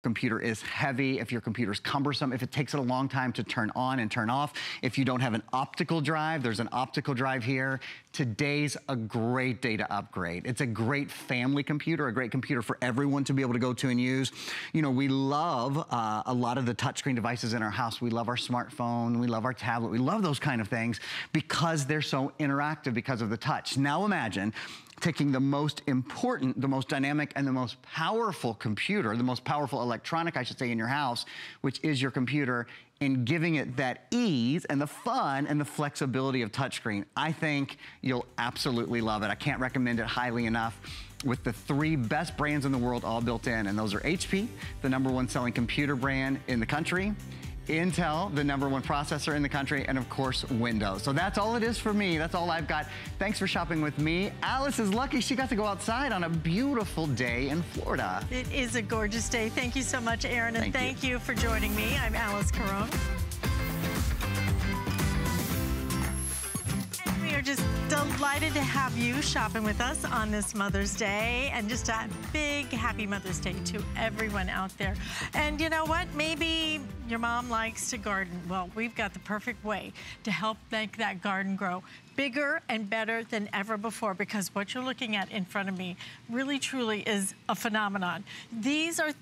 computer is heavy, if your computer's cumbersome, if it takes it a long time to turn on and turn off, if you don't have an optical drive, there's an optical drive here. Today's a great day to upgrade. It's a great family computer, a great computer for everyone to be able to go to and use. You know, we love a lot of the touchscreen devices in our house. We love our smartphone, we love our tablet, we love those kind of things because they're so interactive because of the touch. Now imagine taking the most important, the most dynamic, and the most powerful computer, the most powerful electronic, I should say, in your house, which is your computer, and giving it that ease and the fun and the flexibility of touchscreen. I think you'll absolutely love it. I can't recommend it highly enough, with the 3 best brands in the world all built in, and those are HP, the #1 selling computer brand in the country, Intel, the #1 processor in the country, and of course, Windows. So that's all it is for me. That's all I've got. Thanks for shopping with me. Alice is lucky she got to go outside on a beautiful day in Florida. It is a gorgeous day. Thank you so much, Erin, and thank you for joining me. I'm Alice Caron. We are just delighted to have you shopping with us on this Mother's Day, and just a big happy Mother's Day to everyone out there. And you know what? Maybe your mom likes to garden. Well, we've got the perfect way to help make that garden grow bigger and better than ever before, because what you're looking at in front of me really truly is a phenomenon. These are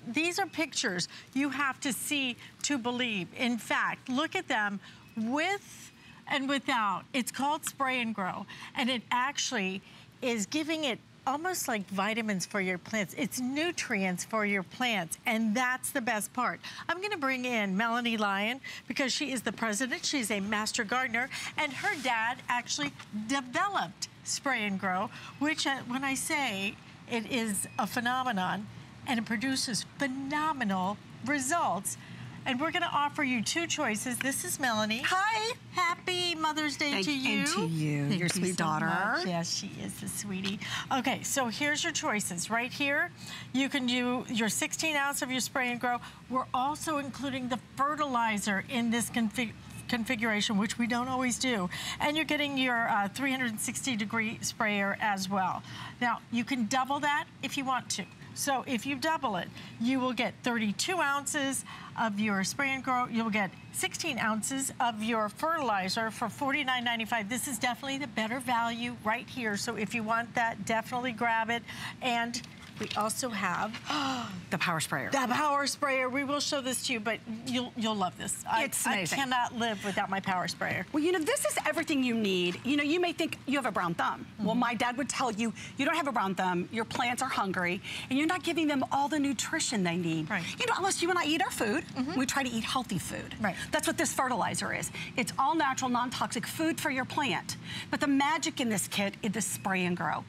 pictures you have to see to believe. In fact, look at them with and without. It's called Spray and Grow, and it actually is giving it almost like vitamins for your plants. It's nutrients for your plants, and that's the best part. I'm gonna bring in Melanie Lyon because she is the president. She's a master gardener, and her dad actually developed Spray and Grow, which when I say it is a phenomenon, and it produces phenomenal results. And we're gonna offer you 2 choices. This is Melanie. Hi. Happy Mother's Day to you. And to you, your sweet daughter. Much. Yes, she is a sweetie. Okay, so here's your choices. Right here, you can do your 16 ounce of your Spray and Grow. We're also including the fertilizer in this configuration, which we don't always do. And you're getting your 360-degree sprayer as well. Now, you can double that if you want to. So if you double it, you will get 32 ounces of your Spray and Grow. You'll get 16 ounces of your fertilizer for $49.95. This is definitely the better value right here. So if you want that, definitely grab it. And we also have the power sprayer. The power sprayer. We will show this to you, but you'll love this. It's amazing. I cannot live without my power sprayer. Well, you know, this is everything you need. You know, you may think you have a brown thumb. Well, my dad would tell you, you don't have a brown thumb, your plants are hungry, and you're not giving them all the nutrition they need. Right. You know, unless you and I eat our food, we try to eat healthy food. Right. That's what this fertilizer is. It's all natural, non-toxic food for your plant. But the magic in this kit is the Spray and Grow.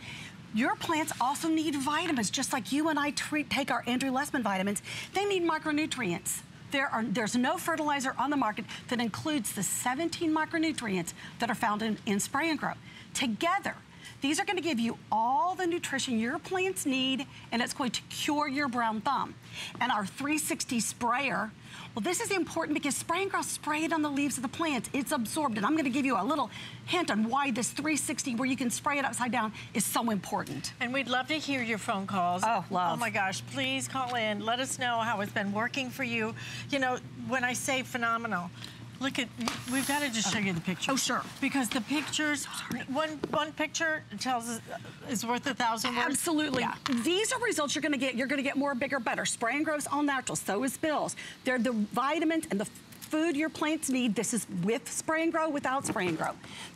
Your plants also need vitamins, just like you and I take our Andrew Lessman vitamins. They need micronutrients. There's no fertilizer on the market that includes the 17 micronutrients that are found in Spray and Grow. Together, these are going to give you all the nutrition your plants need, and it's going to cure your brown thumb. And our 360 sprayer, well, this is important because Spray and Grow, spray it on the leaves of the plants. It's absorbed, and I'm going to give you a little hint on why this 360, where you can spray it upside down, is so important. And we'd love to hear your phone calls. Oh, love. Oh my gosh, please call in. Let us know how it's been working for you. You know, when I say phenomenal, look at, we've got to just show you the pictures. Oh, sure. Because the pictures, one picture tells us is worth 1,000 words. Absolutely. Yeah. These are results you're going to get. You're going to get more, bigger, better. Spray and Grow is all natural. So is Bill's. They're the vitamins and the food your plants need. This is with Spray and Grow, without Spray and Grow.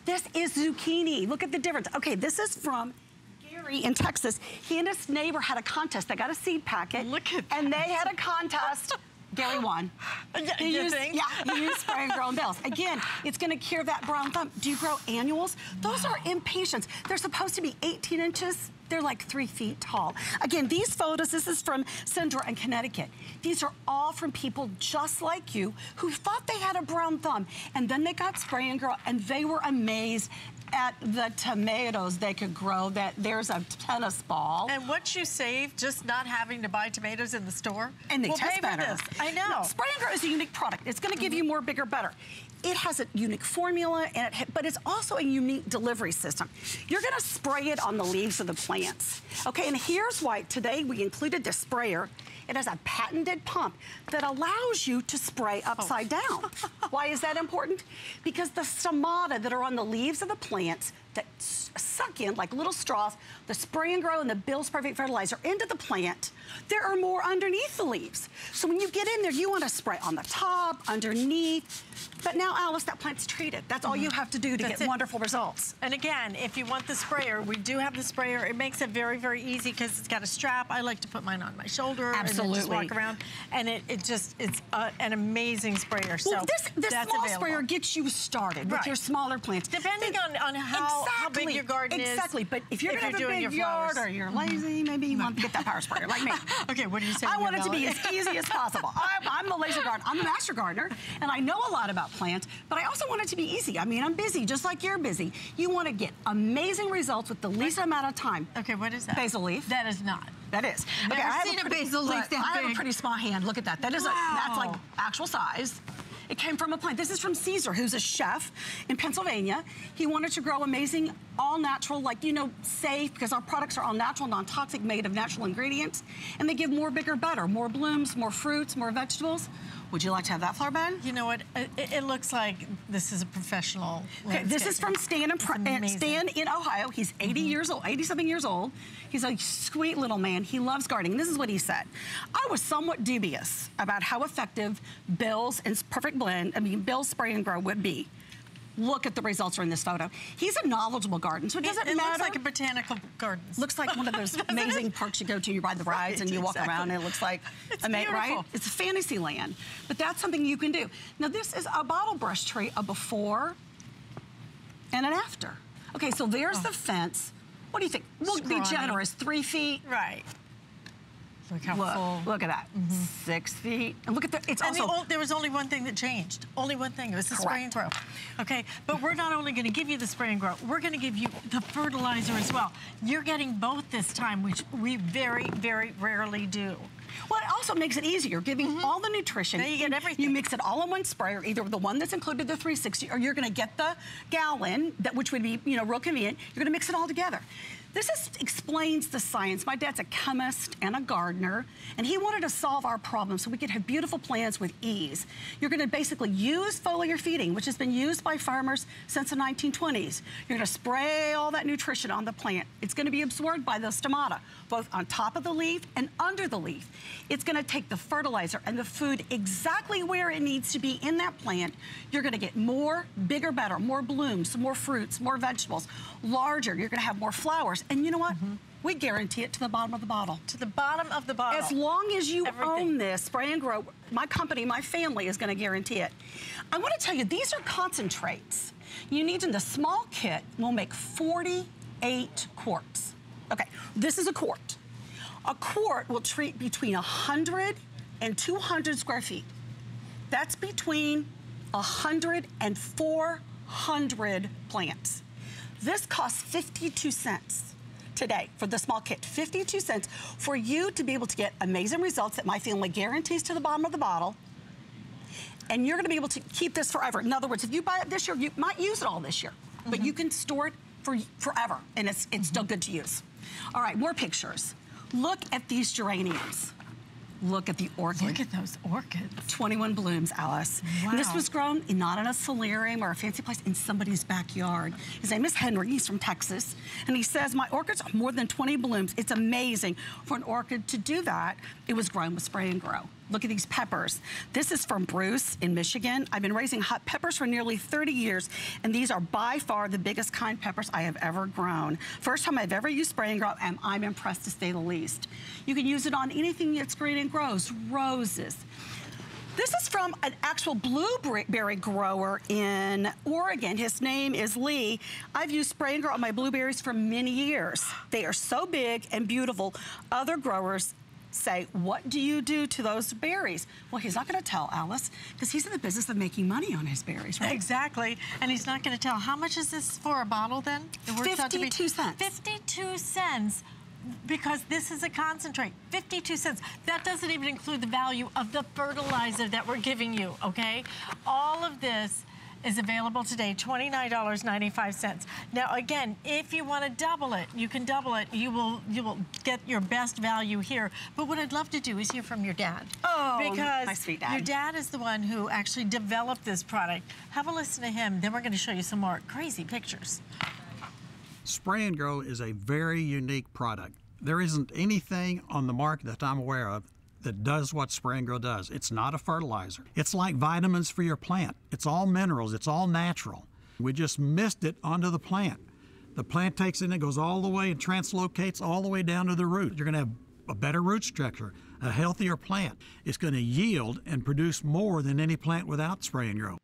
This is zucchini. Look at the difference. Okay, this is from Gary in Texas. He and his neighbor had a contest. They got a seed packet. Look at that. And they had a contest. Gary won. He used Spray and Grow and Bill's. Again, it's going to cure that brown thumb. Do you grow annuals? Those are impatiens. They're supposed to be 18 inches. They're like 3 feet tall. Again, these photos, this is from Sandra in Connecticut. These are all from people just like you who thought they had a brown thumb, and then they got Spray and Grow, and they were amazed at the tomatoes they could grow. That there's a tennis ball. And what you save just not having to buy tomatoes in the store. And they taste better. This. I know. No, Spray and Grow is a unique product. It's going to give you more, bigger, better. It has a unique formula, and but it's also a unique delivery system. You're going to spray it on the leaves of the plants. Okay, and here's why today we included this sprayer. It has a patented pump that allows you to spray upside down. Why is that important? Because the stomata that are on the leaves of the plants that suck in like little straws, the Spray and Grow and the Bill's Perfect Fertilizer into the plant, there are more underneath the leaves. So when you get in there, you want to spray on the top, underneath. But now, Alice, that plant's treated. That's all you have to do to get wonderful results. And again, if you want the sprayer, we do have the sprayer. It makes it very, very easy because it's got a strap. I like to put mine on my shoulder and then just walk around. And it's an amazing sprayer. Well, this small sprayer gets you started with your smaller plants. Depending on how big your garden is. Exactly, but if you're going to have a big yard or you're lazy, maybe you want to get that power sprayer like me. Okay, what are you saying? I want it to be as easy as possible. I'm the laser gardener. I'm the master gardener, and I know a lot about plants, but I also want it to be easy. I mean, I'm busy, just like you're busy. You want to get amazing results with the least amount of time. Okay, what is that? Basil leaf. That is not. That is. Okay, I have seen a basil leaf that big. I have a pretty small hand. Look at that. That is that's like actual size. It came from a plant. This is from Caesar, who's a chef in Pennsylvania. He wanted to grow amazing, all-natural, like, you know, safe, because our products are all natural, non-toxic, made of natural ingredients, and they give more, bigger, better, more blooms, more fruits, more vegetables. Would you like to have that flower bed? You know what? It looks like this is a professional. Okay, this is from Stan in Ohio. He's 80 years old, 80-something years old. He's a sweet little man. He loves gardening. This is what he said. I was somewhat dubious about how effective Bill's Bill's Spray and Grow would be. Look at the results are in this photo. He's a knowledgeable garden, so it doesn't matter. It looks like a botanical garden. Looks like one of those amazing parks you go to, you ride the rides and you walk around and it looks like, right? It's fantasy land. But that's something you can do. Now this is a bottle brush tree, a before and an after. Okay, so there's the fence. What do you think? We'll be generous, 3 feet. Right. Look how full. Look at that, 6 feet. And look at that, it's also... there was only one thing that changed. Only one thing, it was the Spray and Grow. Okay, but we're not only gonna give you the Spray and Grow, we're gonna give you the fertilizer as well. You're getting both this time, which we very, very rarely do. Well, it also makes it easier, giving all the nutrition. Now you get everything. You mix it all in one sprayer, either the one that's included the 360, or you're gonna get the gallon, which would be, you know, real convenient. You're gonna mix it all together. This explains the science. My dad's a chemist and a gardener, and he wanted to solve our problem so we could have beautiful plants with ease. You're gonna basically use foliar feeding, which has been used by farmers since the 1920s. You're gonna spray all that nutrition on the plant. It's gonna be absorbed by the stomata, both on top of the leaf and under the leaf. It's gonna take the fertilizer and the food exactly where it needs to be in that plant. You're gonna get more, bigger, better, more blooms, more fruits, more vegetables, larger. You're gonna have more flowers. And you know what? We guarantee it to the bottom of the bottle. To the bottom of the bottle. As long as you own this Spray and Grow, my company, my family is gonna guarantee it. I wanna tell you, these are concentrates. You need in the small kit, we'll make 48 quarts. Okay, this is a quart. A quart will treat between 100 and 200 square feet. That's between 100 and 400 plants. This costs 52 cents today for the small kit, 52 cents for you to be able to get amazing results that my family guarantees to the bottom of the bottle. And you're gonna be able to keep this forever. In other words, if you buy it this year, you might use it all this year, but you can store it for forever and it's still good to use. All right, more pictures. Look at these geraniums. Look at the orchid. Look at those orchids. 21 blooms, Alice. Wow. And this was grown not in a solarium or a fancy place, in somebody's backyard. His name is Henry, he's from Texas. And he says, my orchids are more than 20 blooms. It's amazing for an orchid to do that. It was grown with Spray and Grow. Look at these peppers. This is from Bruce in Michigan. I've been raising hot peppers for nearly 30 years, and these are by far the biggest kind peppers I have ever grown. First time I've ever used Spray and Grow, and I'm impressed to say the least. You can use it on anything that's green and grows, roses. This is from an actual blueberry grower in Oregon. His name is Lee. I've used Spray and Grow on my blueberries for many years. They are so big and beautiful. Other growers say, what do you do to those berries? Well, he's not gonna tell, Alice, because he's in the business of making money on his berries, right? Exactly, and he's not gonna tell. How much is this for a bottle then? 52 cents. 52 cents, because this is a concentrate, 52 cents. That doesn't even include the value of the fertilizer that we're giving you, okay? All of this is available today, $29.95. Now again, if you want to double it, you can double it. You will get your best value here. But what I'd love to do is hear from your dad. Oh, because my sweet dad. Your dad is the one who actually developed this product. Have a listen to him, then we're going to show you some more crazy pictures. Spray and Grow is a very unique product. There isn't anything on the market that I'm aware of that does what Spray and Grow does. It's not a fertilizer. It's like vitamins for your plant. It's all minerals. It's all natural. We just mist it onto the plant. The plant takes it and it goes all the way and translocates all the way down to the root. You're going to have a better root structure, a healthier plant. It's going to yield and produce more than any plant without Spray and Grow.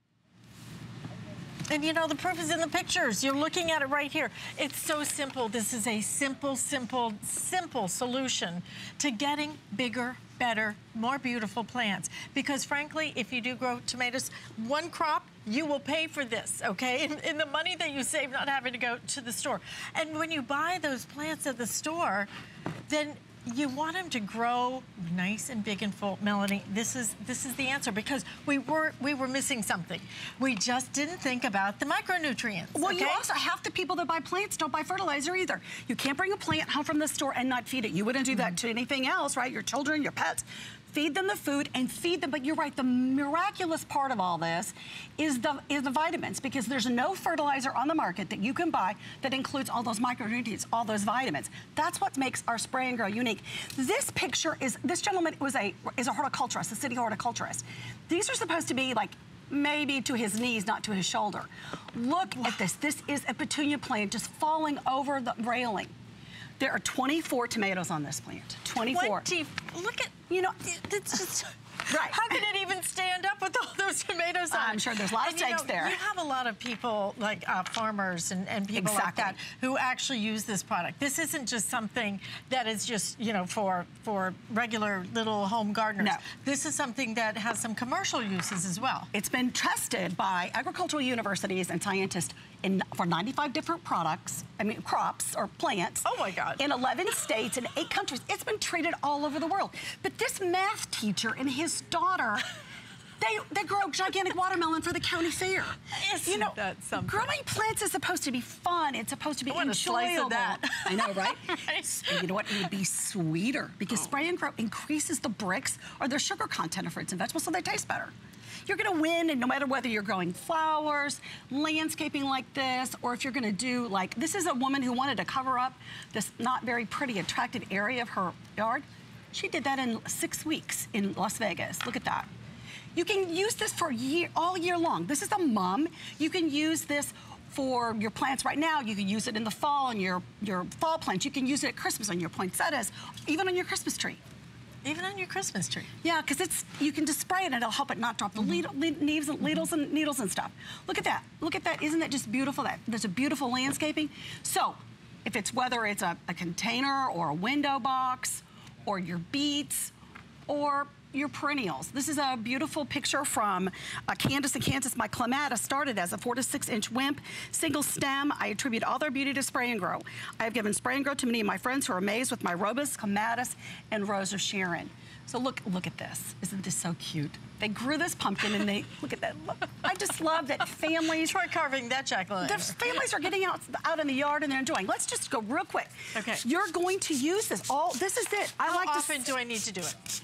And you know, the proof is in the pictures. You're looking at it right here. It's so simple. This is a simple solution to getting bigger, better, more beautiful plants. Because frankly, if you do grow tomatoes, one crop, you will pay for this, okay? In the money that you save not having to go to the store. And when you buy those plants at the store, then you want them to grow nice and big and full. Melanie, this is the answer, because we were missing something. We just didn't think about the micronutrients. Well, okay? you also, half the people that buy plants don't buy fertilizer either. You can't bring a plant home from the store and not feed it. You wouldn't do that to anything else, right? Your children, your pets. Feed them the food and feed them, but you're right, the miraculous part of all this is the vitamins, because there's no fertilizer on the market that you can buy that includes all those micronutrients, all those vitamins. That's what makes our Spray and Grow unique. This picture is, this gentleman is a horticulturist, a city horticulturist. These are supposed to be like maybe to his knees, not to his shoulder. Look at this. This is a petunia plant just falling over the railing. There are 24 tomatoes on this plant. 24. Look at, you know, it's just... Right. How can it even stand up with all those tomatoes on? I'm sure there's a lot of stakes there. You have a lot of people, like farmers and people like that, who actually use this product. This isn't just something that is just, you know, for regular little home gardeners. No. This is something that has some commercial uses as well. It's been tested by agricultural universities and scientists for 95 different crops or plants. Oh my God. In 11 states and 8 countries. It's been treated all over the world. But this math teacher and his daughter, they grow gigantic watermelon for the county fair. Isn't that something? Growing plants is supposed to be fun. It's supposed to be enjoyable. Slice of that. I know, right? And you know what? It would be sweeter, because Spray and Grow increases the Brix or the sugar content of fruits and vegetables, so they taste better. You're going to win, and no matter whether you're growing flowers, landscaping like this, or if you're going to do like, this is a woman who wanted to cover up this not very pretty, attractive area of her yard. She did that in 6 weeks in Las Vegas. Look at that. You can use this for all year long. This is a mum. You can use this for your plants right now. You can use it in the fall on your fall plants. You can use it at Christmas on your poinsettias, even on your Christmas tree. Even on your Christmas tree. Yeah, because you can just spray it and it'll help it not drop the needles and stuff. Look at that. Look at that. Isn't that just beautiful? There's a beautiful landscaping. So, whether it's a container or a window box or your beets or your perennials. This is a beautiful picture from Candace in Kansas. My clematis started as a 4 to 6 inch wimp, single stem. I attribute all their beauty to Spray and Grow. I have given Spray and Grow to many of my friends who are amazed with my robust clematis and Rose of Sharon. So look at this. Isn't this so cute? They grew this pumpkin and look at that. Look, I just love that families. Try carving that Jacqueline. The families are getting out in the yard and they're enjoying. Let's just go real quick. Okay. You're going to use this. This is it. How often do I need to do it?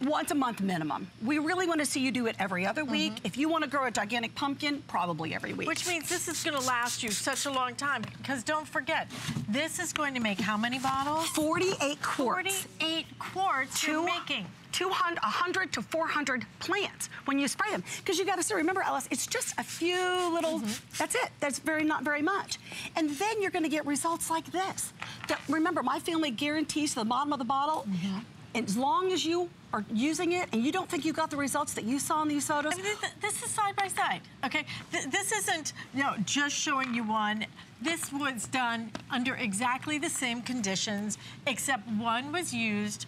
Once a month minimum. We really want to see you do it every other week. If you want to grow a gigantic pumpkin, probably every week. Which means this is going to last you such a long time, because don't forget, this is going to make how many bottles? 48 quarts. 48 quarts you're making. 100 to 400 plants when you spray them. Because you got to remember, Alice, it's just a few little, that's it. That's not very much. And then you're going to get results like this. Remember, my family guarantees the bottom of the bottle, as long as you are using it and you don't think you got the results that you saw in these photos. I mean, this is side by side, okay? This isn't, just showing you one. This was done under exactly the same conditions, except one used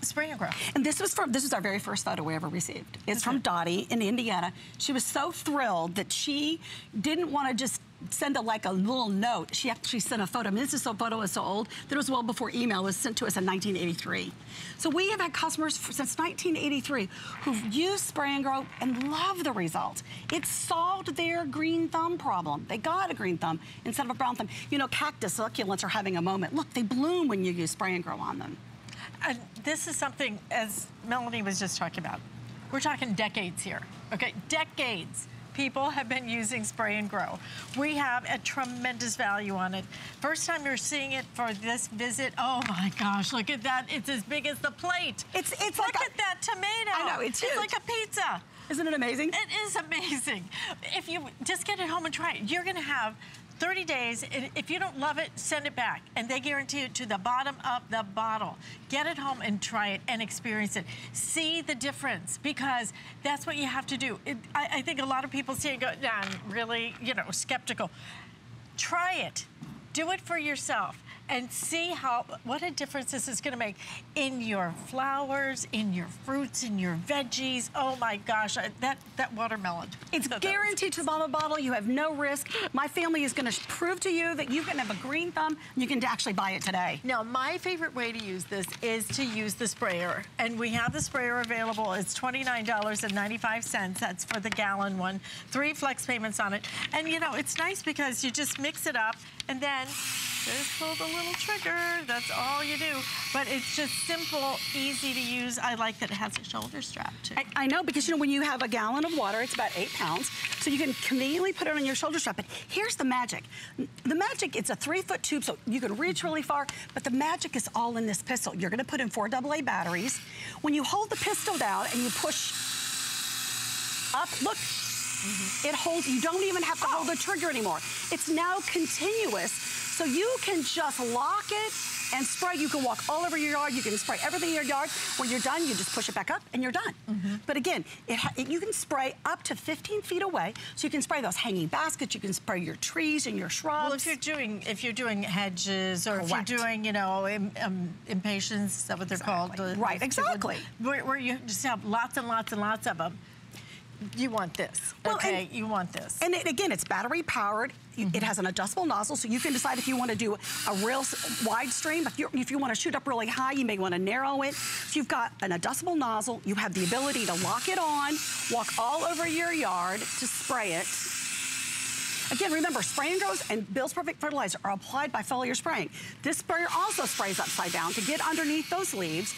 Spray and Grow. And this was our very first photo we ever received. It's from Dottie in Indiana. She was so thrilled that she didn't want to just send a little note. She actually sent a photo. I mean, photo is so old that it was well before email. It was sent to us in 1983. So we have had customers since 1983 who've used Spray and Grow and love the results. It solved their green thumb problem. They got a green thumb instead of a brown thumb. You know, cactus succulents are having a moment. Look, they bloom when you use Spray and Grow on them. And this is something, as Melanie was just talking about, we're talking decades here, okay? Decades. People have been using Spray and Grow. We have a tremendous value on it. First time you're seeing it for this visit, oh my gosh, look at that. It's as big as the plate. It's look like at that tomato. I know, it's huge. It's like a pizza. Isn't it amazing? It is amazing. If you just get it home and try it, you're gonna have 30 days. If you don't love it, send it back. And they guarantee it to the bottom of the bottle. Get it home and try it and experience it. See the difference, because that's what you have to do. I think a lot of people see it and go, nah, I'm really, you know, skeptical. Try it. Do it for yourself and see what a difference this is going to make in your flowers, in your fruits, in your veggies. Oh my gosh, that watermelon. It's guaranteed to the bottom of the bottle. You have no risk. My family is going to prove to you that you can have a green thumb and you can actually buy it today. Now, my favorite way to use this is to use the sprayer. And we have the sprayer available. It's $29.95. That's for the gallon one. 3 flex payments on it. And you know, it's nice because you just mix it up and then just pull the little trigger. That's all you do. But it's just simple, easy to use. I like that it has a shoulder strap too. I know, because you know, when you have a gallon of water, it's about 8 pounds. So you can conveniently put it on your shoulder strap. But here's the magic. The magic, it's a 3-foot tube, so you can reach really far. But the magic is all in this pistol. You're gonna put in 4 AA batteries. When you hold the pistol down and you push up, look, it holds, you don't even have to hold the trigger anymore. It's now continuous, so you can just lock it and spray. You can walk all over your yard. You can spray everything in your yard. When you're done, you just push it back up and you're done. But again, you can spray up to 15 feet away, so you can spray those hanging baskets. You can spray your trees and your shrubs. Well, if you're doing hedges, or Correct. if you're doing, you know, impatiens, is that what they're called? Right, exactly. Where you just have lots and lots and lots of them. You want this, well, okay? You want this. And again, it's battery powered. It has an adjustable nozzle, so you can decide if you want to do a real wide stream. If you want to shoot up really high, you may want to narrow it. So you've got an adjustable nozzle. You have the ability to lock it on, walk all over your yard to spray it. Again, remember, Spray and Grows and Bill's Perfect Fertilizer are applied by foliar spraying. This sprayer also sprays upside down to get underneath those leaves.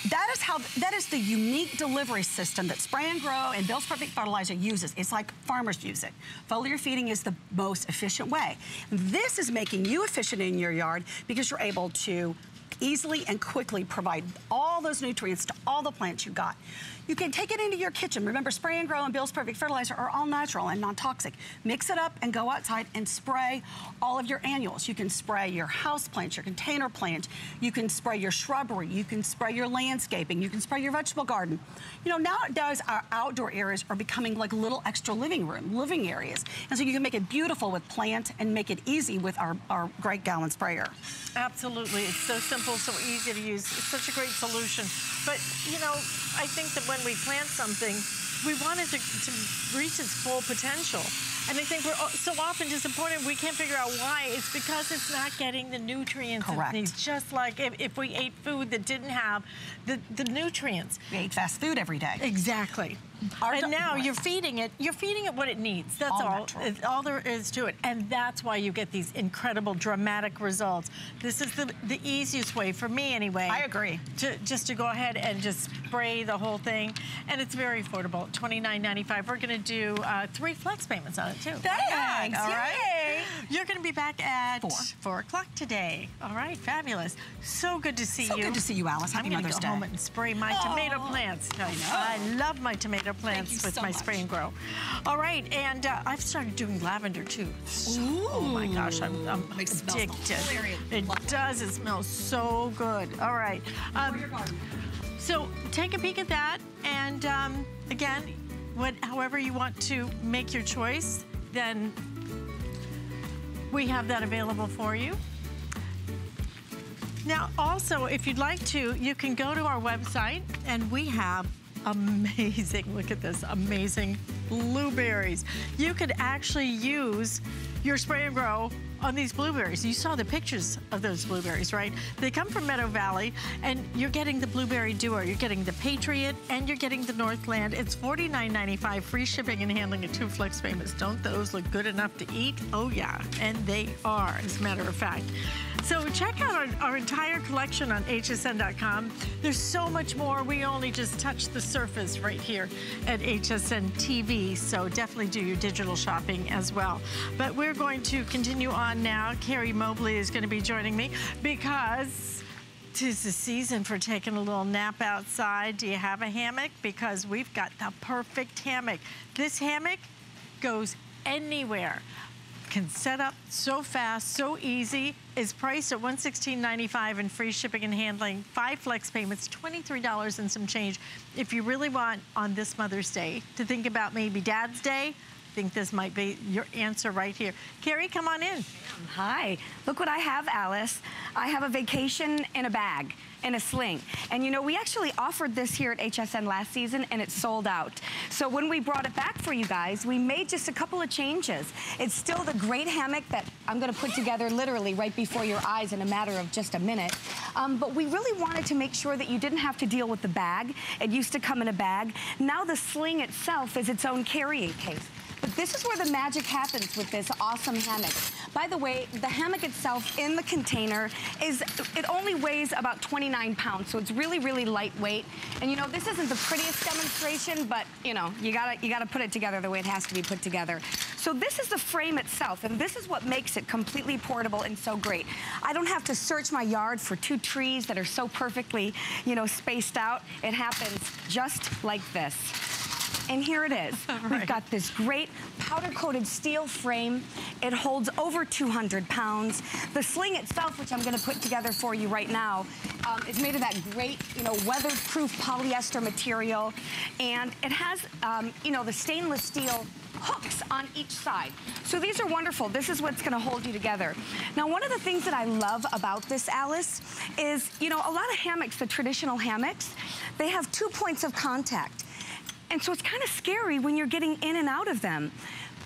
That is the unique delivery system that Spray and Grow and Bill's Perfect Fertilizer uses. It's like farmers use it. Foliar feeding is the most efficient way. This is making you efficient in your yard because you're able to easily and quickly provide all those nutrients to all the plants you've got. You can take it into your kitchen. Remember, Spray and Grow and Bill's Perfect Fertilizer are all natural and non-toxic. Mix it up and go outside and spray all of your annuals. You can spray your house plants, your container plants. You can spray your shrubbery. You can spray your landscaping. You can spray your vegetable garden. You know, nowadays our outdoor areas are becoming like little extra living areas. And so you can make it beautiful with plants and make it easy with our great gallon sprayer. Absolutely. It's so simple, so easy to use. It's such a great solution. But, you know, I think that when we plant something, we want it to reach its full potential. And I think we're so often disappointed we can't figure out why. It's because it's not getting the nutrients it needs. Just like if we ate food that didn't have the nutrients. We ate fast food every day. Exactly. And now you're feeding it what it needs. That's all there is to it. And that's why you get these incredible, dramatic results. This is the easiest way, for me anyway. I agree. Just to go ahead and just spray the whole thing. And it's very affordable, $29.95. We're gonna do 3 flex payments on it too. Thanks, all right? yay. You're gonna be back at 4 o'clock today. All right, fabulous. So good to see you. So good to see you, Alice. Happy Mother's Day. I'm gonna go home and spray my tomato plants. I know. I love my tomato plants with my Spray and Grow. All right, and I've started doing lavender too. Oh my gosh, I'm addicted. It does. It smells so good. All right. So take a peek at that, and again, however you want to make your choice, then we have that available for you. Now, also, if you'd like to, you can go to our website, and we have amazing, look at this, amazing blueberries. You could actually use your spray and grow on these blueberries. You saw the pictures of those blueberries, right? They come from Meadow Valley, and you're getting the blueberry duo. You're getting the Patriot, and you're getting the Northland. It's $49.95, free shipping and handling at 2 Flex Famous. Don't those look good enough to eat? Oh yeah, and they are, as a matter of fact. So check out our entire collection on hsn.com. There's so much more. We only just touched the surface right here at HSN TV, so definitely do your digital shopping as well. But we're going to continue on now. Carrie Mobley is going to be joining me because 'tis the season for taking a little nap outside. Do you have a hammock? Because we've got the perfect hammock. This hammock goes anywhere. Can set up so fast, so easy. Is priced at $116.95 and free shipping and handling. 5 flex payments, $23 and some change. If you really want on this Mother's Day to think about maybe Dad's Day, I think this might be your answer right here. Carrie, come on in. Hi, look what I have, Alice. I have a vacation in a bag, in a sling. And you know, we actually offered this here at HSN last season and it sold out. So when we brought it back for you guys, we made just a couple of changes. It's still the great hammock that I'm gonna put together literally right before your eyes in a matter of just a minute. But we really wanted to make sure that you didn't have to deal with the bag. It used to come in a bag. Now the sling itself is its own carrying case. But this is where the magic happens with this awesome hammock. By the way, the hammock itself in the container it only weighs about 29 pounds, so it's really, really lightweight. And you know, this isn't the prettiest demonstration, but you know, you gotta put it together the way it has to be put together. So this is the frame itself, and this is what makes it completely portable and so great. I don't have to search my yard for 2 trees that are so perfectly, you know, spaced out. It happens just like this. And here it is. Right. We've got this great powder-coated steel frame. It holds over 200 pounds. The sling itself, which I'm gonna put together for you right now, is made of that great, you know, weatherproof polyester material. And it has, you know, the stainless steel hooks on each side. So these are wonderful. This is what's gonna hold you together. Now, one of the things that I love about this, Alice, is, you know, a lot of hammocks, the traditional hammocks, they have 2 points of contact. And so it's kind of scary when you're getting in and out of them.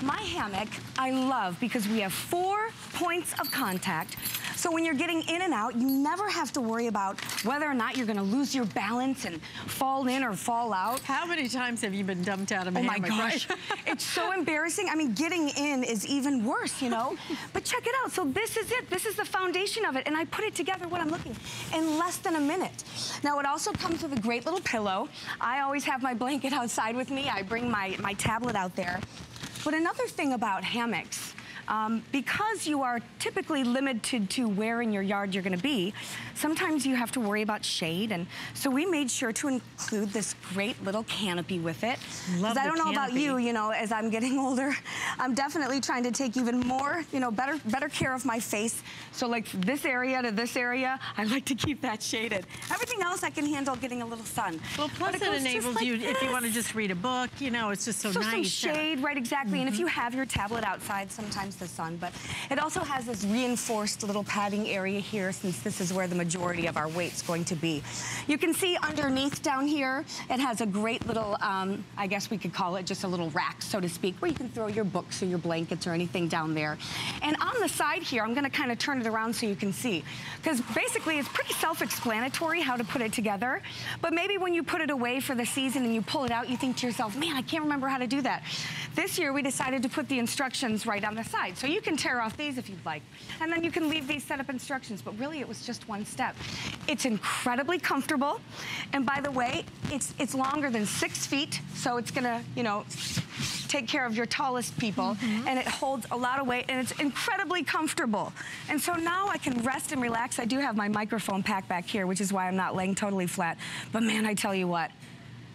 My hammock, I love because we have 4 points of contact. So when you're getting in and out, you never have to worry about whether or not you're gonna lose your balance and fall in or fall out. How many times have you been dumped out of a hammock? Oh my gosh, it's so embarrassing. I mean, getting in is even worse, you know? But check it out, so this is it. This is the foundation of it, and I put it together, what I'm looking, in less than a minute. Now, it also comes with a great little pillow. I always have my blanket outside with me. I bring my tablet out there. But another thing about hammocks, because you are typically limited to where in your yard you're gonna be, sometimes you have to worry about shade, and so we made sure to include this great little canopy with it. Love the I don't know about canopy. you know, as I'm getting older, I'm definitely trying to take even more, you know, better care of my face. So like this area to this area, I like to keep that shaded. Everything else I can handle getting a little sun. Well, plus it enables like you, if you want to just read a book, you know, it's just so nice. Some shade, right, exactly. And if you have your tablet outside, sometimes the sun, but it also has this reinforced little padding area here, since this is where the majority of our weight's going to be. You can see underneath down here, it has a great little, I guess we could call it just a little rack, so to speak, where you can throw your books or your blankets or anything down there. And on the side here, I'm gonna kind of turn it around so you can see, because basically it's pretty self-explanatory how to put it together, but maybe when you put it away for the season and you pull it out, you think to yourself, man, I can't remember how to do that. This year we decided to put the instructions right on the side, so you can tear off these if you'd like, and then you can leave these setup instructions, but really it was just one step. It's incredibly comfortable, and by the way, it's longer than 6 feet, so it's gonna, you know, take care of your tallest people, and it holds a lot of weight, and it's incredibly comfortable. And so now I can rest and relax. I do have my microphone pack back here, which is why I'm not laying totally flat, but man, I tell you what,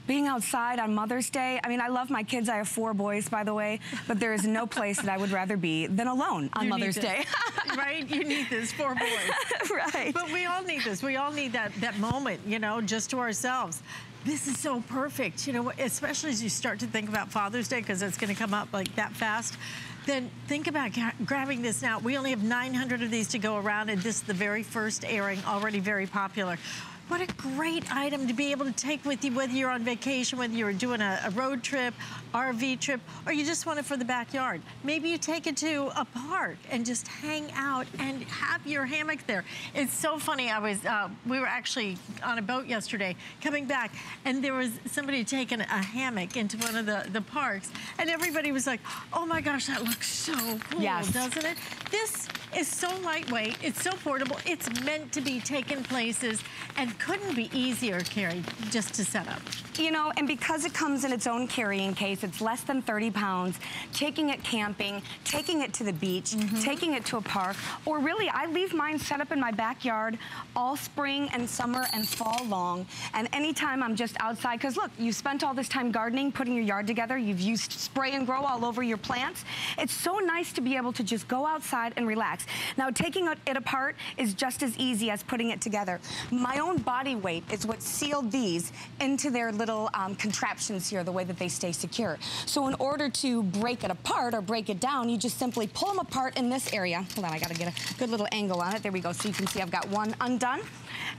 being outside on Mother's Day, I mean, I love my kids. I have 4 boys, by the way, but there is no place that I would rather be than alone on Mother's Day. Right? You need this, 4 boys. Right. But we all need this. We all need that moment, you know, just to ourselves. This is so perfect, you know, especially as you start to think about Father's Day, because it's going to come up like that fast. Then think about grabbing this now. We only have 900 of these to go around, and this is the very first airing, already very popular. What a great item to be able to take with you, whether you're on vacation, whether you're doing a road trip, RV trip, or you just want it for the backyard. Maybe you take it to a park and just hang out and have your hammock there. It's so funny. We were actually on a boat yesterday coming back, and there was somebody taking a hammock into one of the parks, and everybody was like, oh my gosh, that looks so cool, doesn't it? This is so lightweight. It's so portable. It's meant to be taken places and couldn't be easier, Carrie, just to set up. You know, and because it comes in its own carrying case, it's less than 30 pounds, taking it camping, taking it to the beach, taking it to a park, or really, I leave mine set up in my backyard all spring and summer and fall long, and anytime I'm just outside, because look, you spent all this time gardening, putting your yard together, you've used spray and grow all over your plants. It's so nice to be able to just go outside and relax. Now, taking it apart is just as easy as putting it together. My own body weight is what sealed these into their little contraptions here, the way that they stay secure. So in order to break it apart or break it down, you just simply pull them apart in this area. Hold on, I gotta get a good little angle on it. There we go. So you can see I've got one undone.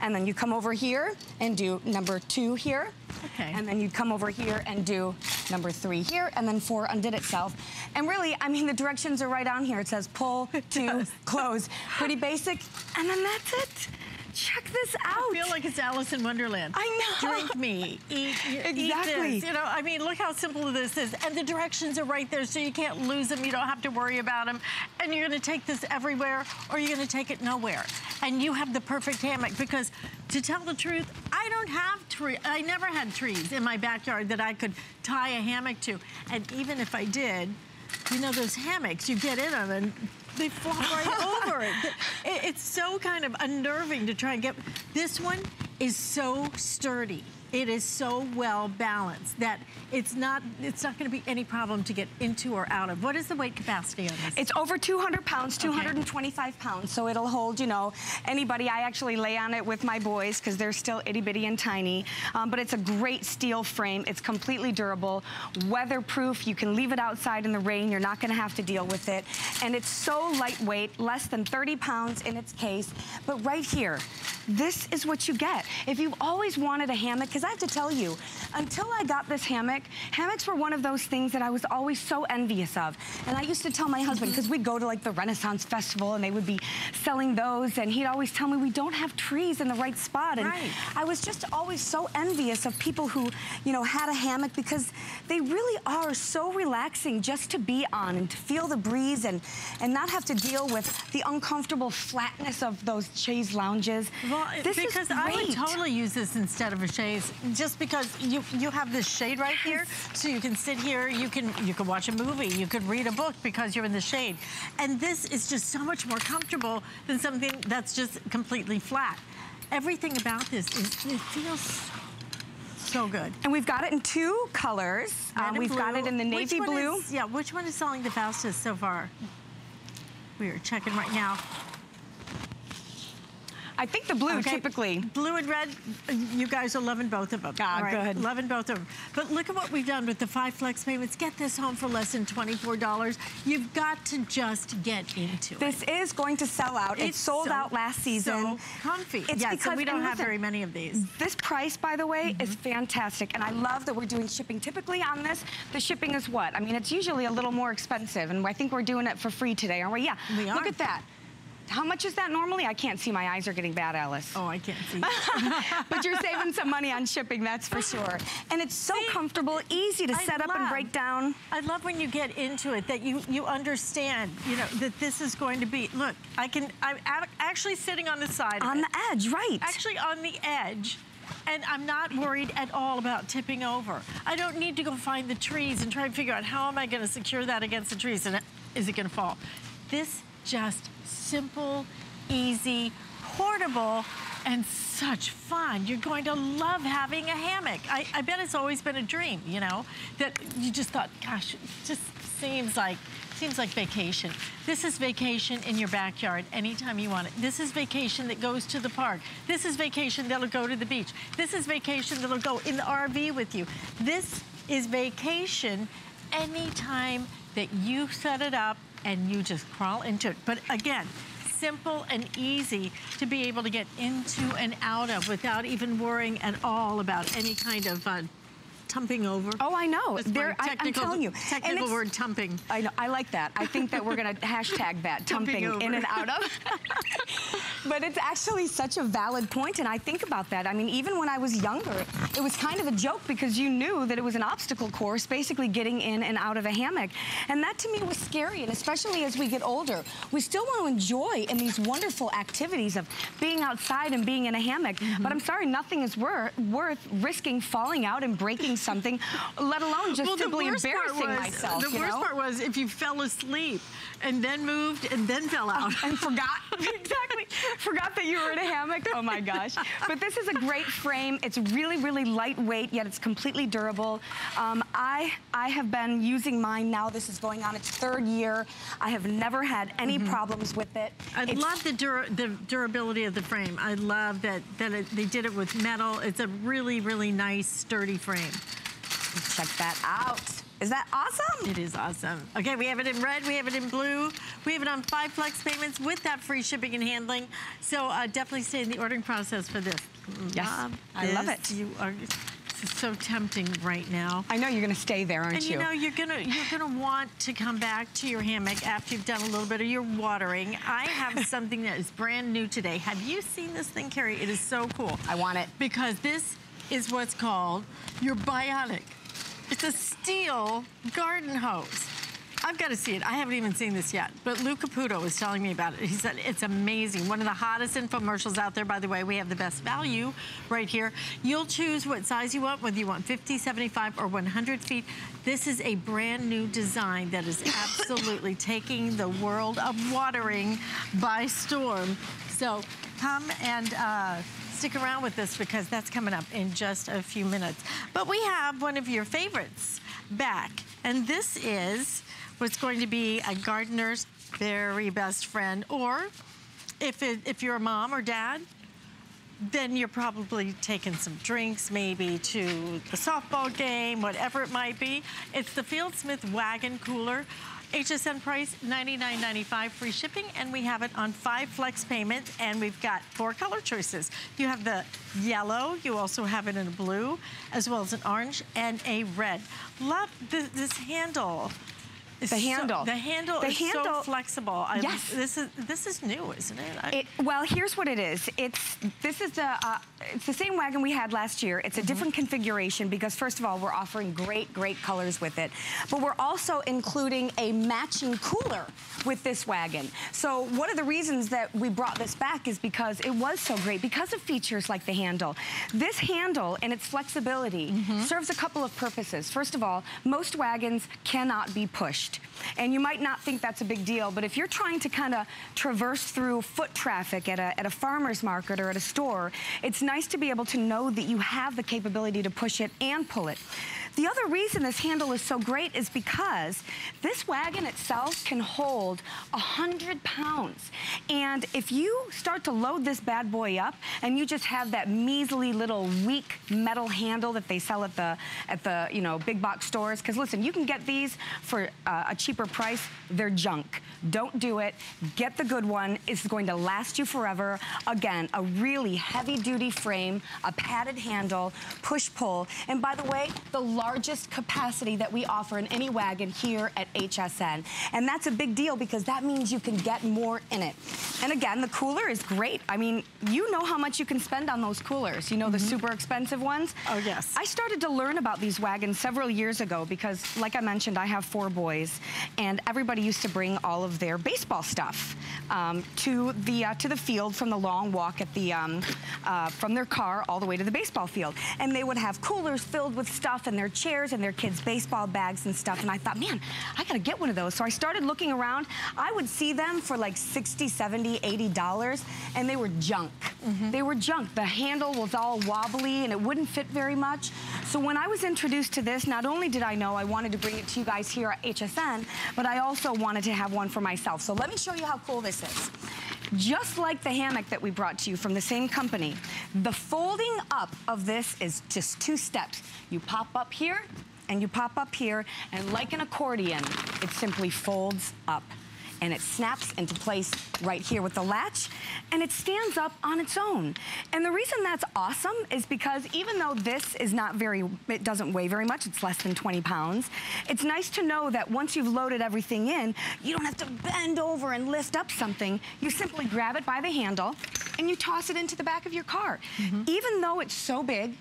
And then you come over here and do number 2 here. Okay. And then you come over here and do number 3 here, and then 4 undid itself. And really, I mean, the directions are right on here. It says pull to close. Pretty basic, and then that's it. Check this out. I feel like it's Alice in Wonderland. I know. Drink me, eat exactly. this. You know, I mean, look how simple this is. And the directions are right there, so you can't lose them. You don't have to worry about them. And you're gonna take this everywhere, or you're gonna take it nowhere. And you have the perfect hammock, because to tell the truth, I don't have trees. I never had trees in my backyard that I could tie a hammock to. And even if I did, you know, those hammocks, you get in them and they flop right over it. It's so kind of unnerving to try and get. This one is so sturdy. It is so well balanced that it's not going to be any problem to get into or out of. What is the weight capacity on this? It's over 200 pounds, 225 pounds, so it'll hold, you know, anybody. I actually lay on it with my boys because they're still itty bitty and tiny, but it's a great steel frame. It's completely durable, weatherproof. You can leave it outside in the rain. You're not going to have to deal with it, and it's so lightweight, less than 30 pounds in its case. But right here, this is what you get. If you've always wanted a hammock, because I have to tell you, until I got this hammock, hammocks were one of those things that I was always so envious of. And I used to tell my husband, because we'd go to like the Renaissance Festival and they would be selling those, and he'd always tell me we don't have trees in the right spot. And I was just always so envious of people who, you know, had a hammock, because they really are so relaxing just to be on and to feel the breeze and not have to deal with the uncomfortable flatness of those chaise lounges. Well, this because is great. I would totally use this instead of a chaise, just because you have this shade right here, so you can sit here, you can watch a movie, you could read a book because you're in the shade. And this is just so much more comfortable than something that's just completely flat. Everything about this it feels so good. And we've got it in 2 colors. We've got it in the navy blue. Which one is selling the fastest so far? We are checking right now. I think the blue, typically. Blue and red, you guys are loving both of them. Good. Loving both of them. But look at what we've done with the 5 flex payments. Get this home for less than $24. You've got to just get into it. This is going to sell out. It sold out last season. So comfy. It's because we don't have very many of these. This price, by the way, is fantastic. And I love that we're doing shipping. Typically on this, the shipping is what? I mean, it's usually a little more expensive. And I think we're doing it for free today, aren't we? Yeah. We are. Look at that. How much is that normally? I can't see. My eyes are getting bad, Alice. Oh, I can't see. But you're saving some money on shipping, that's for sure. And it's so comfortable, easy to set up and break down. I love when you get into it, that you understand, you know, that this is going to be, look, I'm actually sitting on the side of it. On the edge, right. Actually on the edge. And I'm not worried at all about tipping over. I don't need to go find the trees and try and figure out how am I going to secure that against the trees, and is it going to fall? This just simple, easy, portable, and such fun. You're going to love having a hammock. I bet it's always been a dream, you know, that you just thought, gosh, it just seems like vacation. This is vacation in your backyard anytime you want it. This is vacation that goes to the park. This is vacation that'll go to the beach. This is vacation that'll go in the RV with you. This is vacation anytime that you set it up and you just crawl into it. But again, simple and easy to be able to get into and out of without even worrying at all about any kind of tumping over. Oh, I know. I'm telling you. Technical word, tumping. I know. I like that. I think that we're going to hashtag that, tumping in and out of. But it's actually such a valid point, and I think about that. I mean, even when I was younger, it was kind of a joke because you knew that it was an obstacle course, basically getting in and out of a hammock. And that to me was scary, and especially as we get older, we still want to enjoy in these wonderful activities of being outside and being in a hammock. But I'm sorry, nothing is worth risking falling out and breaking something, let alone just simply embarrassing myself. The worst part was if you fell asleep and then moved and then fell out. And forgot, exactly, forgot that you were in a hammock. Oh my gosh. But this is a great frame. It's really, really lightweight, yet it's completely durable. I have been using mine now. This is going on its 3rd year. I have never had any problems with it. I love the durability of the frame. I love that they did it with metal. It's a really, really nice, sturdy frame. Check that out. Is that awesome? It is awesome. Okay, we have it in red, we have it in blue, we have it on 5 flex payments with that free shipping and handling. So definitely stay in the ordering process for this. Yes, I love it. You are so tempting right now. I know you're going to stay there, aren't you? And you know you're gonna want to come back to your hammock after you've done a little bit of your watering. I have something that is brand new today. Have you seen this thing, Carrie? It is so cool. I want it. Because this is what's called your Bionic. It's a steel garden hose. I've got to see it. I haven't even seen this yet, but Lou Caputo was telling me about it. He said it's amazing. One of the hottest infomercials out there. By the way, we have the best value right here. You'll choose what size you want, whether you want 50, 75, or 100 feet. This is a brand new design that is absolutely taking the world of watering by storm. So come and stick around with this because that's coming up in just a few minutes. But we have one of your favorites back, and this is what's going to be a gardener's very best friend, or if you're a mom or dad, then you're probably taking some drinks, maybe to the softball game, whatever it might be. It's the FieldSmith Wagon Cooler. HSN price $99.95, free shipping, and we have it on 5 flex payments, and we've got 4 color choices. You have the yellow, you also have it in a blue, as well as an orange and a red. Love this handle. The handle is so flexible. Yes. This is new, isn't it? Well, here's what it is. It's the same wagon we had last year. It's a different configuration because, first of all, we're offering great colors with it. But we're also including a matching cooler with this wagon. So one of the reasons that we brought this back is because it was so great, because of features like the handle. This handle and its flexibility serves a couple of purposes. First of all, most wagons cannot be pushed. And you might not think that's a big deal, but if you're trying to kind of traverse through foot traffic at a farmer's market or at a store, it's nice to be able to know that you have the capability to push it and pull it. The other reason this handle is so great is because this wagon itself can hold 100 pounds. And if you start to load this bad boy up and you just have that measly little weak metal handle that they sell at the big box stores, because listen, you can get these for a cheaper price. They're junk. Don't do it. Get the good one. It's going to last you forever. Again, a really heavy duty frame, a padded handle, push-pull. And by the way, the largest capacity that we offer in any wagon here at HSN. And that's a big deal because that means you can get more in it. And again, the cooler is great. I mean, you know how much you can spend on those coolers. You know, the super expensive ones? Oh, yes. I started to learn about these wagons several years ago because, like I mentioned, I have 4 boys, and everybody used to bring all of their baseball stuff to the field from the long walk at the from their car all the way to the baseball field. And they would have coolers filled with stuff and their chairs and their kids' baseball bags and stuff. And I thought, man, I gotta get one of those. So I started looking around. I would see them for like $60, $70, $80, and they were junk. They were junk. The handle was all wobbly and it wouldn't fit very much. So when I was introduced to this, not only did I know I wanted to bring it to you guys here at HSN, but I also wanted to have one for myself. So let me show you how cool this is. Just like the hammock that we brought to you from the same company, the folding up of this is just 2 steps. You pop up here and you pop up here, and like an accordion, it simply folds up. and it snaps into place right here with the latch, and it stands up on its own. And the reason that's awesome is because even though this is not it doesn't weigh very much, it's less than 20 pounds, it's nice to know that once you've loaded everything in, you don't have to bend over and lift up something. You simply grab it by the handle and you toss it into the back of your car. Even though it's so big,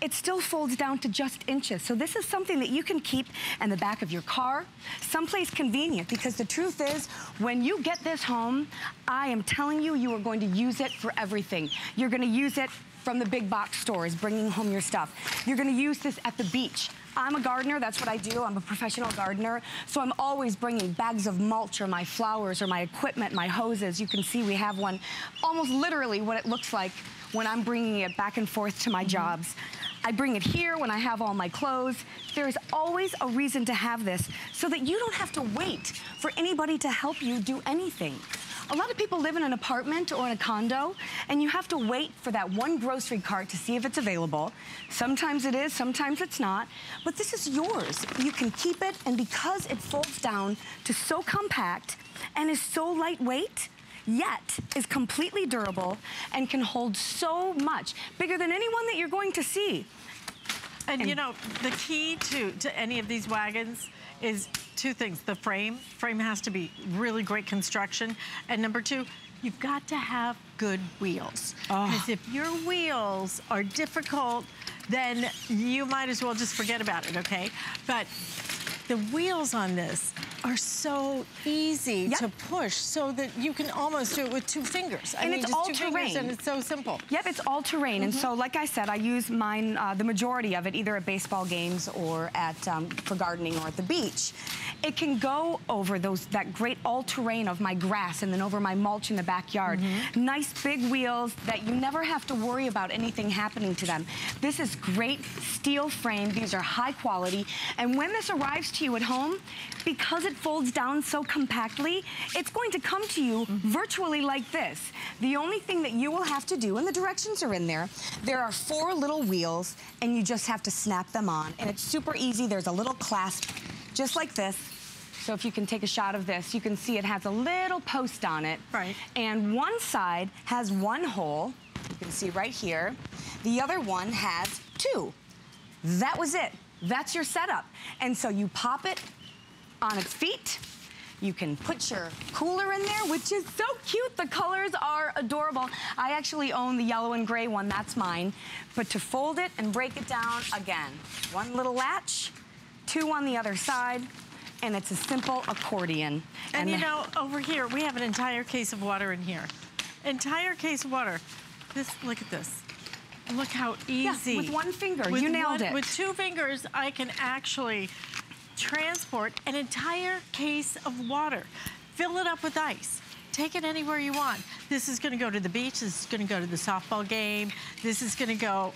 it still folds down to just inches. So this is something that you can keep in the back of your car, someplace convenient, because the truth is, when you get this home, I am telling you, you are going to use it for everything. You're gonna use it from the big box stores, bringing home your stuff. You're gonna use this at the beach. I'm a gardener, that's what I do. I'm a professional gardener. So I'm always bringing bags of mulch or my flowers or my equipment, my hoses. You can see we have one, almost literally what it looks like when I'm bringing it back and forth to my jobs. I bring it here when I have all my clothes. There is always a reason to have this so that you don't have to wait for anybody to help you do anything. A lot of people live in an apartment or in a condo, and you have to wait for that one grocery cart to see if it's available. Sometimes it is, sometimes it's not, but this is yours. You can keep it, and because it folds down to so compact and is so lightweight, yet is completely durable and can hold so much, bigger than anyone that you're going to see. And you know, the key to any of these wagons is two things. The frame has to be really great construction. And number two, you've got to have good wheels. Because if your wheels are difficult, then you might as well just forget about it, okay? But the wheels on this are so easy to push, so that you can almost do it with two fingers. And it's all terrain. And it's so simple. Yep, it's all terrain. And so, like I said, I use mine, the majority of it, either at baseball games or at for gardening or at the beach. It can go over that great all-terrain of my grass and then over my mulch in the backyard. Nice big wheels that you never have to worry about anything happening to them. This is great steel frame. These are high quality. And when this arrives to you at home, because it folds down so compactly, it's going to come to you virtually like this. The only thing that you will have to do, and the directions are in there are 4 little wheels, and you just have to snap them on. And it's super easy. There's a little clasp, just like this. So if you can take a shot of this, you can see it has a little post on it. Right. And one side has 1 hole. You can see right here. The other one has 2. That was it. That's your setup. And so you pop it on its feet. You can put your cooler in there, which is so cute. The colors are adorable. I actually own the yellow and gray one, that's mine. But to fold it and break it down, again, 1 little latch, 2 on the other side, and it's a simple accordion. And you know, over here, we have an entire case of water in here. Entire case of water. Look at this. Look how easy. Yeah, with 1 finger, you nailed it. With 2 fingers, I can actually transport an entire case of water. Fill it up with ice. Take it anywhere you want. This is gonna go to the beach. This is gonna go to the softball game. This is gonna go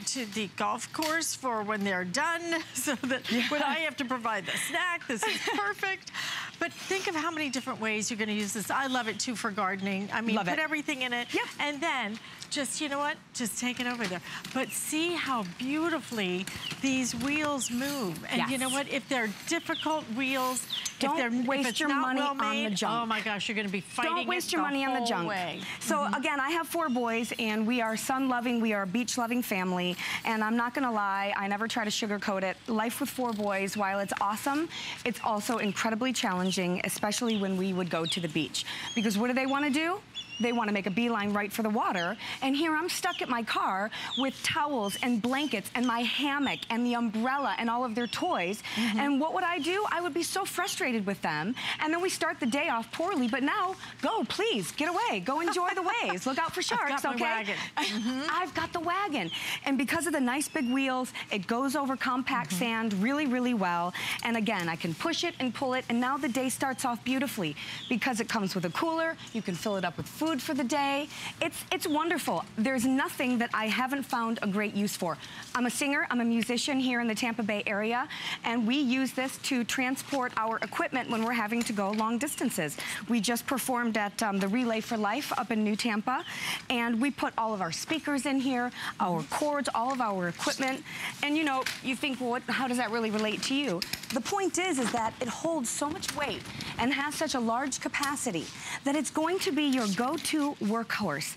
to the golf course for when they're done, so that when I have to provide the snack, this is perfect. But think of how many different ways you're gonna use this. I love it too for gardening. I mean, put everything in it. Yep. And then just, you know what? Just take it over there. But see how beautifully these wheels move. And you know what? If they're difficult wheels, don't waste your money on the junk. Oh my gosh, you're gonna be fighting. Don't waste your money on the junk. So again, I have 4 boys, and we are sun-loving, we are a beach-loving family, and I'm not gonna lie, I never try to sugarcoat it. Life with 4 boys, while it's awesome, it's also incredibly challenging, especially when we would go to the beach. Because what do they wanna do? They want to make a beeline right for the water. And here I'm stuck at my car with towels and blankets and my hammock and the umbrella and all of their toys. And what would I do? I would be so frustrated with them. And then we start the day off poorly. But now, go, please, get away. Go enjoy the waves. Look out for sharks, I've got my okay? wagon. I've got the wagon. And because of the nice big wheels, it goes over compact sand really, really well. And again, I can push it and pull it. And now the day starts off beautifully. Because it comes with a cooler, you can fill it up with cook food for the day. It's wonderful. There's nothing that I haven't found a great use for. I'm a singer, I'm a musician here in the Tampa Bay area, and we use this to transport our equipment when we're having to go long distances. We just performed at the Relay for Life up in New Tampa, and we put all of our speakers in here, our cords, all of our equipment, and you know, you think, well, how does that really relate to you? The point is that it holds so much weight and has such a large capacity that it's going to be your go-to workhorse.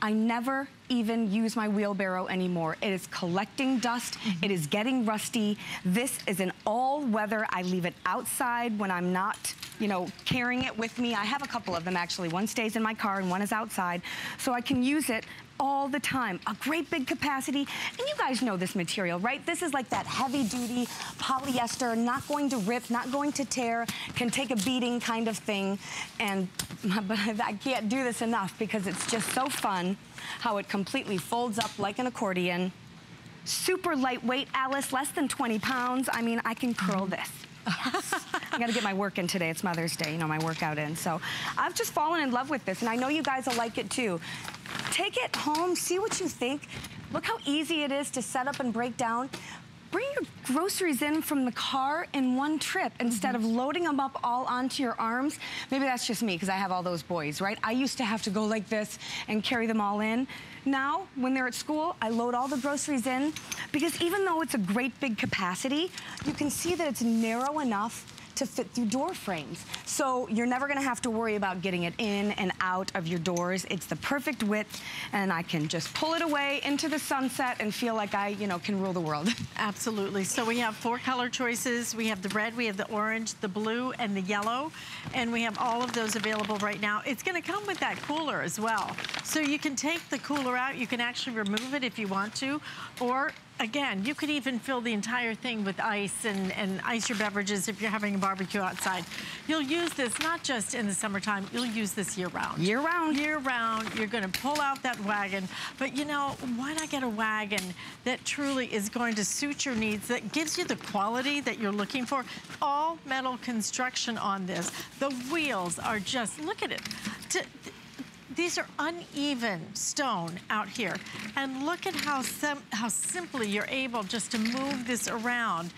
I never even use my wheelbarrow anymore. It is collecting dust. It is getting rusty. This is an all-weather. I leave it outside when I'm not, you know, carrying it with me. I have a couple of them actually. One stays in my car and one is outside. So I can use it all the time. A great big capacity. And you guys know this material, right? This is like that heavy duty polyester, not going to rip, not going to tear, can take a beating kind of thing. And but I can't do this enough because it's just so fun how it completely folds up like an accordion. Super lightweight, Alice, less than 20 pounds. I mean, I can curl this. Yes. I gotta get my work in today. It's Mother's Day, you know, my workout in. So I've just fallen in love with this, and I know you guys will like it too. Take it home, see what you think. Look how easy it is to set up and break down. Bring your groceries in from the car in one trip instead of loading them up all onto your arms. Maybe that's just me because I have all those boys, right? I used to have to go like this and carry them all in. Now, when they're at school, I load all the groceries in because even though it's a great big capacity, you can see that it's narrow enough to fit through door frames. So you're never gonna have to worry about getting it in and out of your doors. It's the perfect width, and I can just pull it away into the sunset and feel like I, you know, can rule the world. Absolutely. So we have 4 color choices. We have the red, we have the orange, the blue, and the yellow. And we have all of those available right now. It's gonna come with that cooler as well. So you can take the cooler out. You can actually remove it if you want to, or again, you could even fill the entire thing with ice and ice your beverages if you're having a barbecue outside. You'll use this not just in the summertime, you'll use this year round. Year round. Year round, you're gonna pull out that wagon. But you know, why not get a wagon that truly is going to suit your needs, that gives you the quality that you're looking for? All metal construction on this. The wheels are just, look at it. These are uneven stone out here. And look at how simply you're able just to move this around,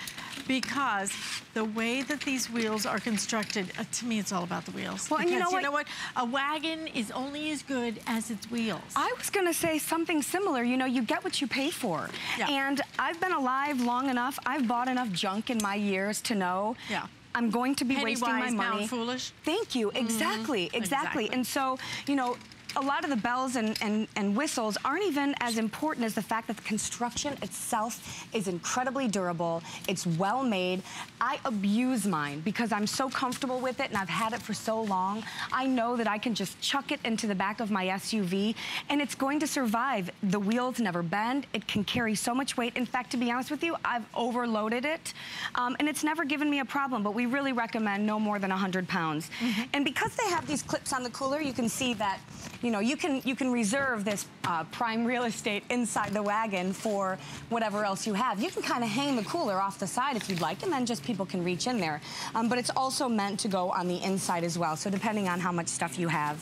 because the way that these wheels are constructed, to me, it's all about the wheels. Well, because and you know what? A wagon is only as good as its wheels. I was gonna say something similar. You know, you get what you pay for. Yeah. And I've been alive long enough. I've bought enough junk in my years to know I'm going to be wasting my money. Pound foolish. Thank you. Exactly. And so, you know, a lot of the bells and whistles aren't even as important as the fact that the construction itself is incredibly durable. It's well made. I abuse mine because I'm so comfortable with it and I've had it for so long. I know that I can just chuck it into the back of my SUV and it's going to survive. The wheels never bend. It can carry so much weight. In fact, to be honest with you, I've overloaded it and it's never given me a problem, but we really recommend no more than 100 pounds. And because they have these clips on the cooler, you can see that, you know, you can reserve this prime real estate inside the wagon for whatever else you have. You can kind of hang the cooler off the side if you'd like, and then just people can reach in there. But it's also meant to go on the inside as well. So depending on how much stuff you have,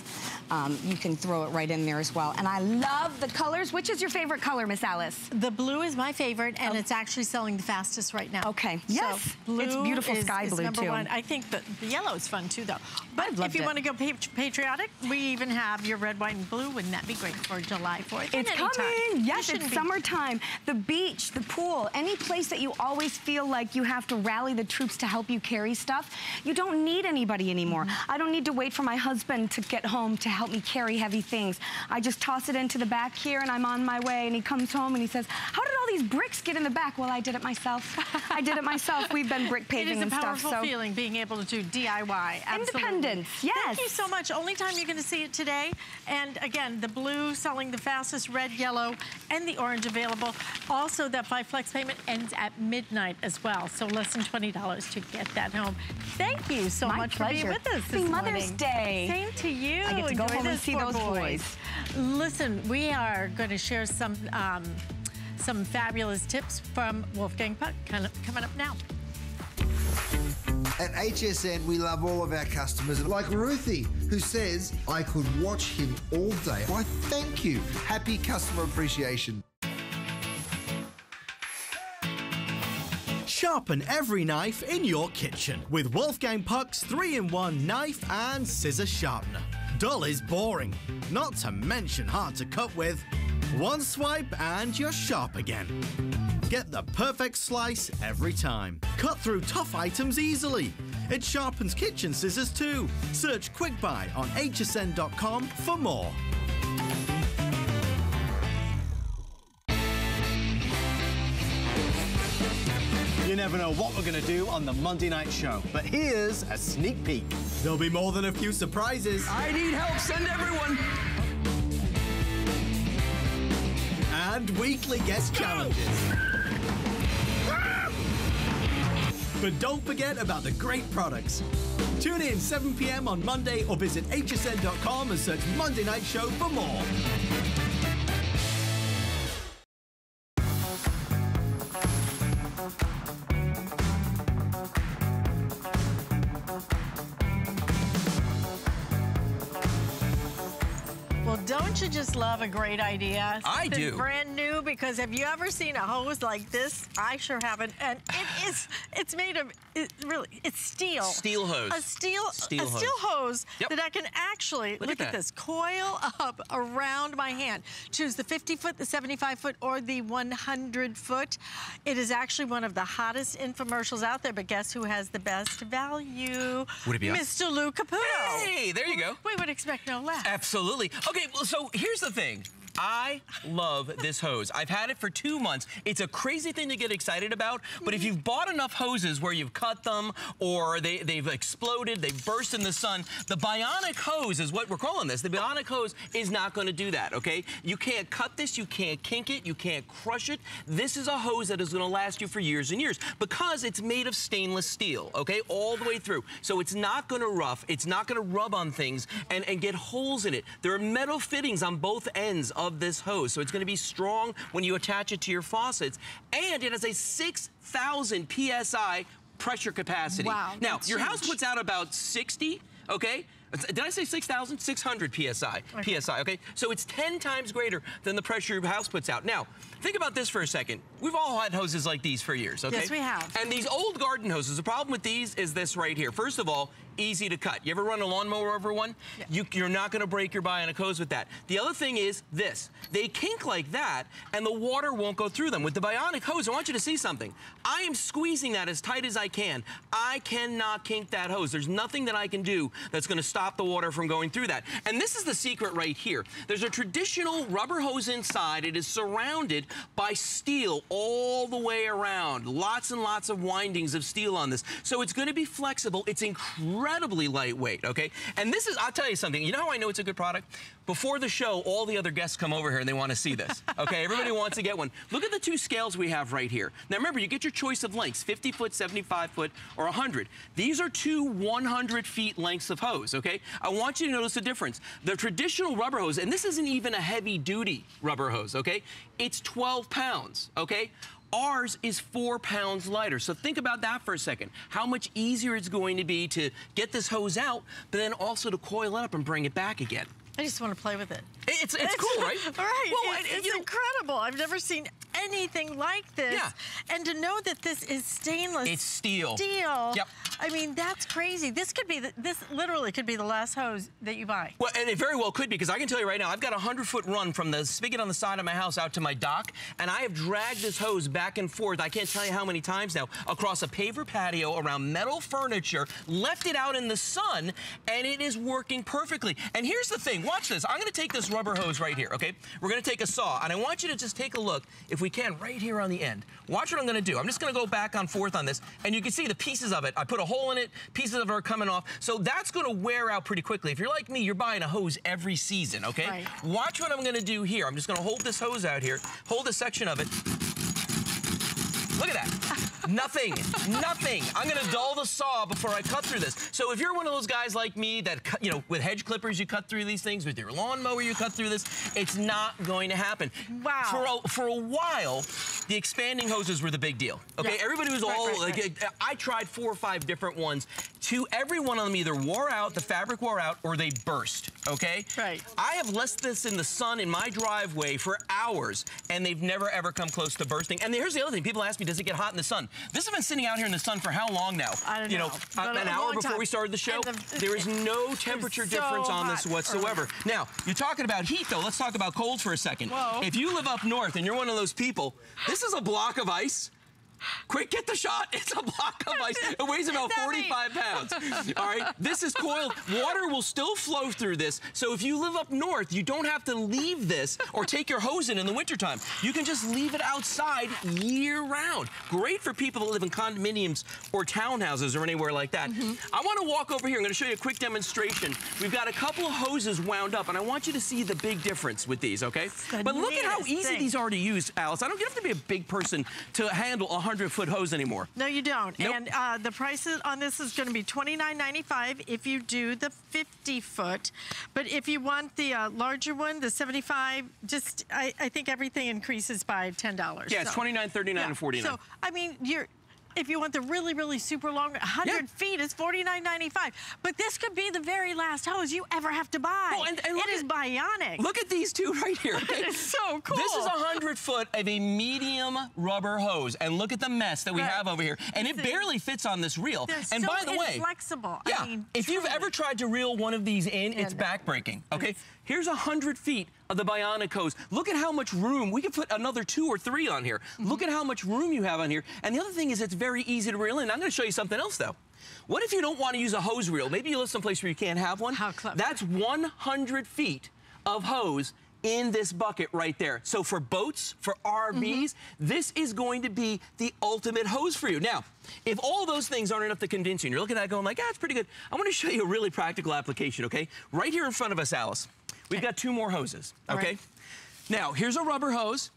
you can throw it right in there as well. And I love the colors. Which is your favorite color, Miss Alice? The blue is my favorite, and it's actually selling the fastest right now. Okay. Yes. So blue it's beautiful sky blue number too. 1. I think the yellow is fun too, though. But if you want to go patriotic, we even have your red, white, and blue. Wouldn't that be great for July 4th? It's coming. Yes, it's summertime. The beach, the pool, any place that you always feel like you have to rally the troops to help you carry stuff, you don't need anybody anymore. I don't need to wait for my husband to get home to help me carry heavy things. I just toss it into the back here and I'm on my way, and he comes home and he says, how did all these bricks get in the back? Well, I did it myself. I did it myself. We've been brick paving and stuff. It is a powerful feeling being able to do DIY. Absolutely. Independence, yes. Thank you so much. Only time you're going to see it today. And again, the blue selling the fastest, red, yellow, and the orange available. Also, that 5 flex payment ends at midnight as well. So less than $20 to get that home. Thank you so much for being with us this morning. Mother's Day. Same to you. I get to go home and see those boys. Listen, we are going to share some fabulous tips from Wolfgang Puck coming up now. At HSN, we love all of our customers, like Ruthie, who says, I could watch him all day. Why, thank you. Happy customer appreciation. Sharpen every knife in your kitchen with Wolfgang Puck's 3-in-1 knife and scissor sharpener. Dull is boring, not to mention hard to cut with. One swipe and you're sharp again. Get the perfect slice every time. Cut through tough items easily. It sharpens kitchen scissors too. Search Quick Buy on hsn.com for more. You never know what we're going to do on the Monday night show, but here's a sneak peek. There'll be more than a few surprises. I need help, send everyone. And weekly guest challenges. But don't forget about the great products. Tune in 7 p.m. on Monday or visit hsn.com and search Monday Night Show for more. Well, don't you just love a great idea? I do. Brand new, because have you ever seen a hose like this? I sure haven't. And it's made of, it's steel. Steel hose. A steel hose Yep. that I can actually, look at this, coil up around my hand. Choose the 50-foot, the 75-foot, or the 100-foot. It is actually one of the hottest infomercials out there, but guess who has the best value? Would it be us? Mr. Lou Caputo. Hey, there you go. We would expect no less. Absolutely. Okay, well, so here's the thing. I love this hose. I've had it for 2 months. It's a crazy thing to get excited about, but if you've bought enough hoses where you've cut them or they've exploded, they've burst in the sun, the bionic hose is what we're calling this. The bionic hose is not going to do that, okay? You can't cut this, you can't kink it, you can't crush it. This is a hose that is going to last you for years and years because it's made of stainless steel, okay, all the way through. So it's not going to rough, it's not going to rub on things and get holes in it. There are metal fittings on both ends of this hose, so it's going to be strong when you attach it to your faucets, and it has a 6,000 PSI pressure capacity. Wow, now, your house puts out about 60, okay? Did I say 6,000? 600 PSI. Okay. PSI, okay? So it's 10 times greater than the pressure your house puts out. Now, think about this for a second. We've all had hoses like these for years, okay? Yes, we have. And these old garden hoses, the problem with these is this right here. First of all, easy to cut. You ever run a lawnmower over one? Yeah. You're not going to break your bionic hose with that. The other thing is this. They kink like that, and the water won't go through them. With the bionic hose, I want you to see something. I am squeezing that as tight as I can. I cannot kink that hose. There's nothing that I can do that's going to stop the water from going through that. And this is the secret right here. There's a traditional rubber hose inside. It is surrounded by steel all the way around. Lots and lots of windings of steel on this. So it's going to be flexible. It's incredibly lightweight, okay? And this is, I'll tell you something. You know how I know it's a good product? Before the show, all the other guests come over here and they want to see this, okay? Everybody wants to get one. Look at the two scales we have right here. Now remember, you get your choice of lengths, 50-foot, 75-foot, or 100. These are two 100-feet lengths of hose, okay? I want you to notice the difference. The traditional rubber hose, and this isn't even a heavy-duty rubber hose, okay? It's 12 pounds, okay? Ours is 4 pounds lighter. So think about that for a second. How much easier it's going to be to get this hose out, but then also to coil it up and bring it back again. I just want to play with it. It's cool, right? Right. Well, it's incredible. I've never seen anything like this. Yeah. And to know that this is stainless. It's steel. Steel. Yep. I mean, that's crazy. This could be, this literally could be the last hose that you buy. Well, and it very well could, because I can tell you right now, I've got a 100-foot run from the spigot on the side of my house out to my dock, and I have dragged this hose back and forth, I can't tell you how many times now, across a paver patio, around metal furniture, left it out in the sun, and it is working perfectly. And here's the thing, watch this. I'm going to take this rubber hose right here, okay? We're going to take a saw, and I want you to just take a look, if we can, right here on the end. Watch what I'm going to do. I'm just going to go back and forth on this, and you can see the pieces of it. I put a hole in it, pieces of it are coming off, so that's going to wear out pretty quickly. If you're like me, you're buying a hose every season, okay? Right. Watch what I'm going to do here. I'm just going to hold this hose out here, hold a section of it. Look at that. Nothing, nothing. I'm gonna dull the saw before I cut through this. So if you're one of those guys like me that, you know, with hedge clippers you cut through these things, with your lawnmower you cut through this, it's not going to happen. Wow. For a while, the expanding hoses were the big deal. Okay, yeah. Everybody was I tried 4 or 5 different ones. Every one of them either wore out, the fabric wore out, or they burst, okay? Right. I have left this in the sun in my driveway for hours, and they've never ever come close to bursting. And here's the other thing. People ask me, does it get hot in the sun? This has been sitting out here in the sun for how long now? I don't know. An hour before we started the show. There is no temperature difference on this whatsoever. Now, you're talking about heat, though. Let's talk about cold for a second. Whoa. If you live up north and you're one of those people, this is a block of ice. Quick, get the shot. It's a block of ice. It weighs about 45 pounds. All right, this is coiled. Water will still flow through this. So if you live up north, you don't have to leave this or take your hose in the wintertime. You can just leave it outside year round. Great for people that live in condominiums or townhouses or anywhere like that. I want to walk over here. I'm going to show you a quick demonstration. We've got a couple of hoses wound up, and I want you to see the big difference with these, okay? But look at how easy these are to use, Alice. You don't have to be a big person to handle a 100-foot hose anymore. No, you don't. Nope. And the price on this is going to be $29.95 if you do the 50-foot. But if you want the larger one, the 75, just I think everything increases by $10. Yeah, it's $29, $39, and $49. So I mean, if you want the really, really super long, 100 feet is $49.95. But this could be the very last hose you ever have to buy. Oh, and it is bionic. Look at these two right here. Okay? It's so cool. This is 100 foot of a medium rubber hose. And look at the mess that we have over here. And it barely fits on this reel. And by the way, flexible. Yeah, I mean, if you've ever tried to reel one of these in, it's backbreaking. Okay, here's 100 feet of the bionic hose. Look at how much room. We could put another 2 or 3 on here. Look at how much room you have on here. And the other thing is it's very easy to reel in. I'm going to show you something else, though. What if you don't want to use a hose reel? Maybe you live someplace where you can't have one. How clever. That's 100 feet of hose in this bucket right there. So for boats, for RVs, this is going to be the ultimate hose for you. Now, if all those things aren't enough to convince you, and you're looking at that going like, it's pretty good, I want to show you a really practical application, okay? Right here in front of us, Alice, we've got 2 more hoses, okay? Right. Now, here's a rubber hose.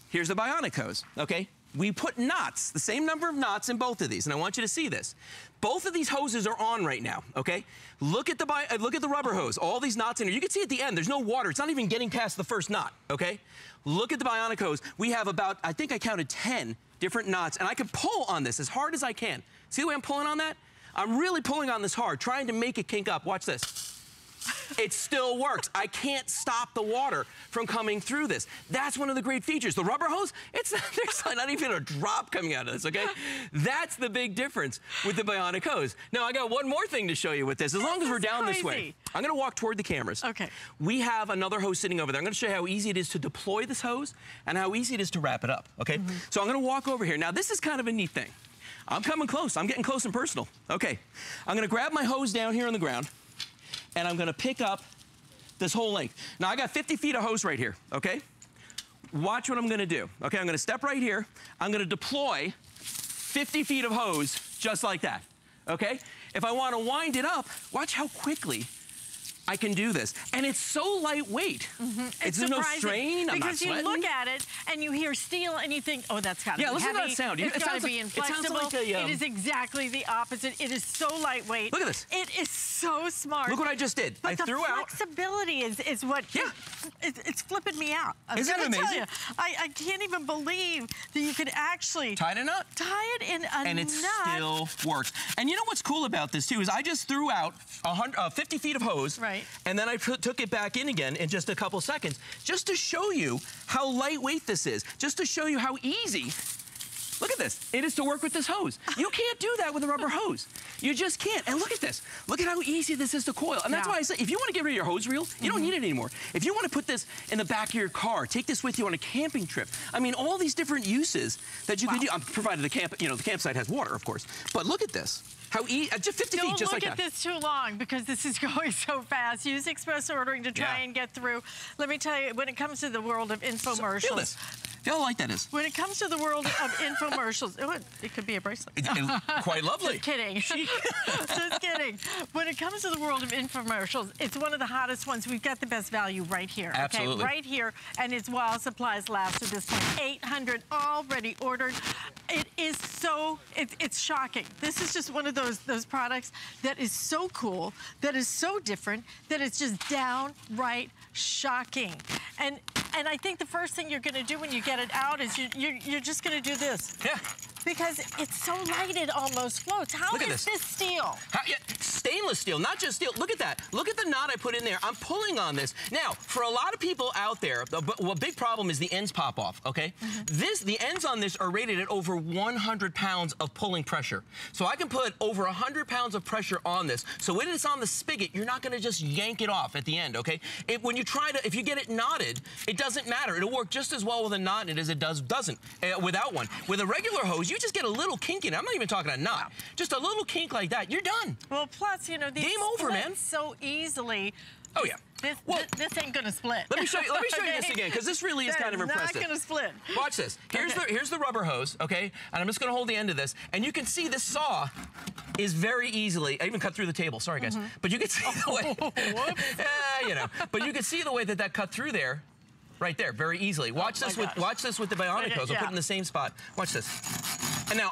Here's a bionic hose, okay? We put knots, the same number of knots in both of these, and I want you to see this. Both of these hoses are on right now, okay? Look at the rubber hose, all these knots in here. You can see at the end, there's no water. It's not even getting past the first knot, okay? Look at the bionic hose. We have about, I think I counted 10 different knots, and I can pull on this as hard as I can. See the way I'm pulling on that? I'm really pulling on this hard, trying to make it kink up. Watch this. It still works. I can't stop the water from coming through this. That's one of the great features. The rubber hose, there's not even a drop coming out of this, okay? That's the big difference with the bionic hose. Now, I got one more thing to show you with this. As long as we're down this way, I'm going to walk toward the cameras. Okay. We have another hose sitting over there. I'm going to show you how easy it is to deploy this hose and how easy it is to wrap it up, okay? So I'm going to walk over here. Now, this is kind of a neat thing. I'm coming close. I'm getting close and personal. Okay. I'm going to grab my hose down here on the ground, and I'm gonna pick up this whole length. Now I got 50 feet of hose right here, okay? Watch what I'm gonna do. Okay, I'm gonna step right here. I'm gonna deploy 50 feet of hose just like that, okay? If I wanna wind it up, watch how quickly I can do this. And it's so lightweit. It's no strain, I'm not sweating. Because you look at it and you hear steel and you think, oh, that's gotta be heavy. Yeah, listen to that sound. It's gotta be inflexible. It sounds like it is exactly the opposite. It is so lightweight. Look at this. It is so smart. Look what I just did. But I threw out. the flexibility is what, it's flipping me out. Isn't that amazing? You, I can't even believe that you could actually tie it in a knot. Tie it in a knot. And it still works. And you know what's cool about this too is I just threw out 50 feet of hose. Right. And then I took it back in again in just a couple seconds, just to show you how lightweight this is, just to show you how easy, look at this, it is to work with this hose. You can't do that with a rubber hose. You just can't. And look at this. Look at how easy this is to coil. And that's why I say, if you want to get rid of your hose reel, you don't need it anymore. If you want to put this in the back of your car, take this with you on a camping trip. I mean, all these different uses that you can do, provided the campsite has water, of course. But look at this. How easy, just 50 feet, just like that. Don't look at this too long because this is going so fast. Use express ordering to try and get through. Let me tell you, when it comes to the world of infomercials. Feel this. Feel how light that is. When it comes to the world of infomercials, it could be a bracelet. Quite lovely. Just kidding. Just kidding. When it comes to the world of infomercials, it's one of the hottest ones. We've got the best value right here. Absolutely. Okay, right here, and it's while supplies last at this point. 800 already ordered. It is so, it's shocking. This is just one of those products that is so cool, that is so different, that it's just downright shocking. And I think the first thing you're gonna do when you get it out is you're just gonna do this. Yeah. Because it's so light it almost floats. How is this steel? Yeah, stainless steel, not just steel. Look at that. Look at the knot I put in there. I'm pulling on this. Now, for a lot of people out there, the big problem is the ends pop off, okay? The ends on this are rated at over 100 pounds of pulling pressure. So I can put over 100 pounds of pressure on this. So when it's on the spigot, you're not gonna just yank it off at the end, okay? When you try to, if you get it knotted, it doesn't matter. It'll work just as well with a knot as it doesn't without one. With a regular hose, you just get a little kink in it. I'm not even talking a knot. Just a little kink like that, you're done. Well, plus, you know, these game over, man. So easily. Oh yeah. This ain't gonna split. Let me show you. Let me show you this again, because this really is kind of impressive. Not gonna split. Watch this. Here's the rubber hose, okay? And I'm just gonna hold the end of this, and you can see this saw is very easily. I even cut through the table. Sorry, guys, but you can see the way. You know, but you can see the way that cut through there. Right there, very easily. Watch this with the bionic hose. I'll put it in the same spot. Watch this. And now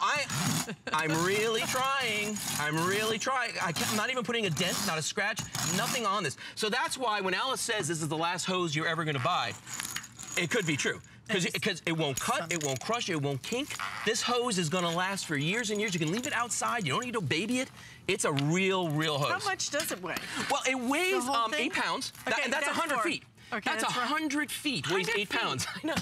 I'm really trying. I'm really trying. I'm not even putting a dent, not a scratch, nothing on this. So that's why when Alice says this is the last hose you're ever going to buy, it could be true. Because it won't cut, it won't crush, it won't kink. This hose is going to last for years and years. You can leave it outside. You don't need to baby it. It's a real hose. How much does it weigh? Well, it weighs 8 pounds. Okay, that's 100 feet. Okay, that's 100 feet, weighs 8 pounds. I know.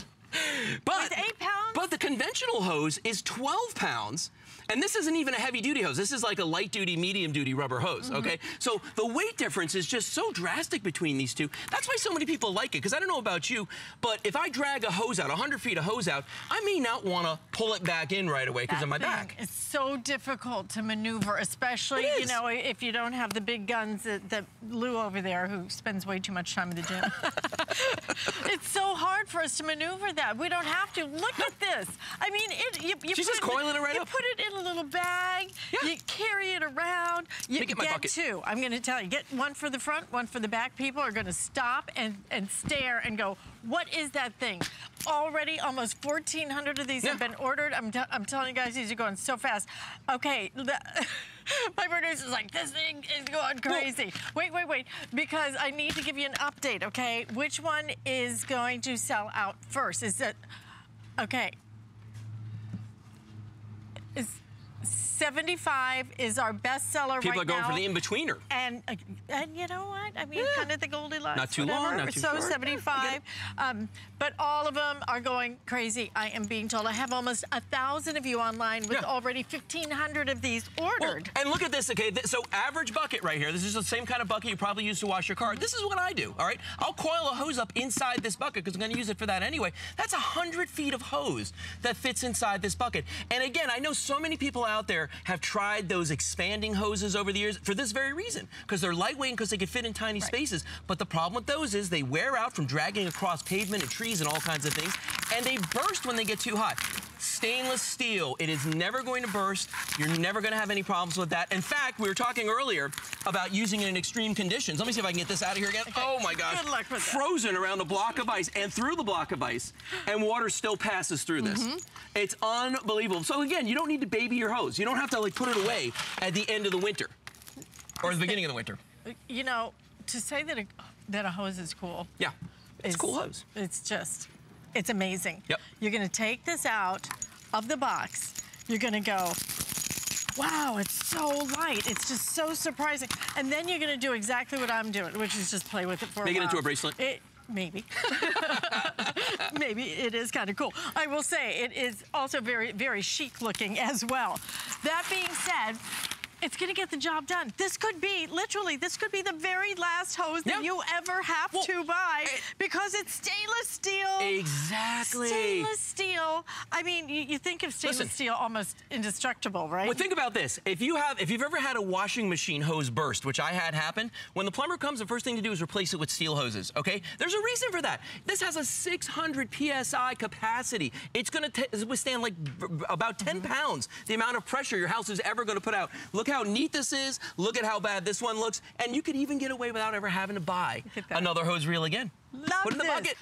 But, with 8 pounds? But the conventional hose is 12 pounds. And this isn't even a heavy-duty hose. This is like a light-duty, medium-duty rubber hose, okay? So the weight difference is just so drastic between these two. That's why so many people like it, because I don't know about you, but if I drag a hose out, 100 feet of hose out, I may not want to pull it back in right away because of my back. It's so difficult to maneuver, especially, you know, if you don't have the big guns that Lou over there, who spends way too much time in the gym. It's so hard for us to maneuver that. We don't have to. Look at this. I mean, She's just coiling it right up. You put it in a little bag, you carry it around, you get two. I'm gonna tell you, get one for the front, one for the back. People are gonna stop and stare and go, what is that thing? Already almost 1,400 of these have been ordered. I'm telling you guys, these are going so fast. Okay, my producer's like, this thing is going crazy. Wait, because I need to give you an update, okay? Which one is going to sell out first? Is that, okay. 75 is our bestseller right now. People are going for the in-betweener. And you know what? I mean, kind of the Goldilocks. Not too long, not too short. So 75. But all of them are going crazy, I am being told. I have almost 1,000 of you online with already 1,500 of these ordered. Well, and look at this, okay? So average bucket right here. This is the same kind of bucket you probably use to wash your car. This is what I do, all right? I'll coil a hose up inside this bucket because I'm going to use it for that anyway. That's 100 feet of hose that fits inside this bucket. And again, I know so many people out there have tried those expanding hoses over the years for this very reason, because they're lightweight and because they can fit in tiny spaces. But the problem with those is they wear out from dragging across pavement and trees and all kinds of things, and they burst when they get too hot. Stainless steel, it is never going to burst. You're never going to have any problems with that. In fact, we were talking earlier about using it in extreme conditions. Let me see if I can get this out of here again. Okay. Oh my gosh. Good luck with that. Frozen around a block of ice and through the block of ice, and water still passes through this. It's unbelievable. So again, you don't need to baby your hose. You don't have to like put it away at the end of the winter or the beginning of the winter. You know, to say that a hose is cool. Yeah, it's a cool hose. It's just, it's amazing. Yep. You're gonna take this out of the box. You're gonna go, wow, it's so light. It's just so surprising. And then you're gonna do exactly what I'm doing, which is just play with it for a while. Make it into a bracelet. Maybe. Maybe it is kind of cool. I will say it is also very, very chic looking as well. That being said, it's gonna get the job done. This could be, literally, this could be the very last hose that you ever have to buy because it's stainless steel. Exactly. Stainless steel. I mean, you think of stainless steel almost indestructible, right? Well, think about this. If you've ever had a washing machine hose burst, which I had happen, when the plumber comes, the first thing to do is replace it with steel hoses, okay? There's a reason for that. This has a 600 PSI capacity. It's gonna withstand like about 10 pounds, the amount of pressure your house is ever gonna put out. Look how neat this is. Look at how bad this one looks. And you could even get away without ever having to buy another hose reel again. Love Put it in the bucket.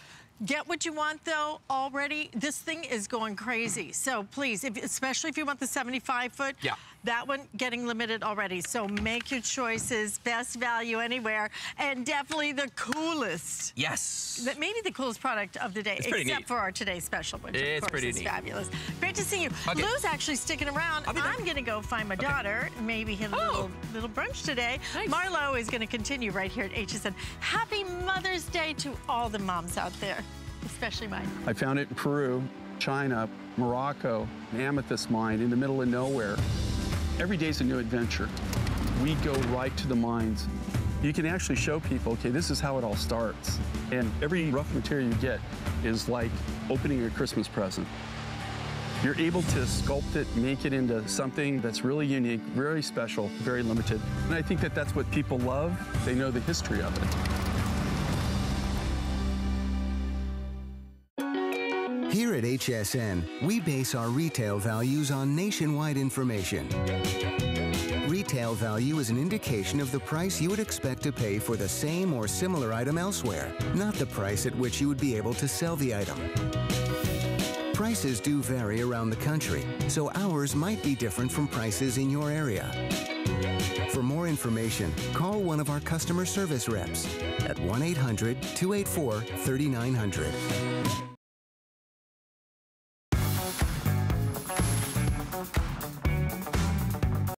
Get what you want, though, already. This thing is going crazy. So please, especially if you want the 75-foot, that one getting limited already. So make your choices. Best value anywhere. And definitely the coolest. Yes. Maybe the coolest product of the day, except for our today's special, which of course is fabulous. Great to see you. Okay. Lou's actually sticking around. I'm going to go find my daughter, maybe hit a little brunch today. Nice. Marlo is going to continue right here at HSN. Happy Mother's Day to all the moms out there, especially mine. I found it in Peru, China, Morocco, an amethyst mine in the middle of nowhere. Every day's a new adventure. We go right to the mines. You can actually show people, okay, this is how it all starts. And every rough material you get is like opening a Christmas present. You're able to sculpt it, make it into something that's really unique, very special, very limited. And I think that that's what people love. They know the history of it. Here at HSN, we base our retail values on nationwide information. Retail value is an indication of the price you would expect to pay for the same or similar item elsewhere, not the price at which you would be able to sell the item. Prices do vary around the country, so ours might be different from prices in your area. For more information, call one of our customer service reps at 1-800-284-3900.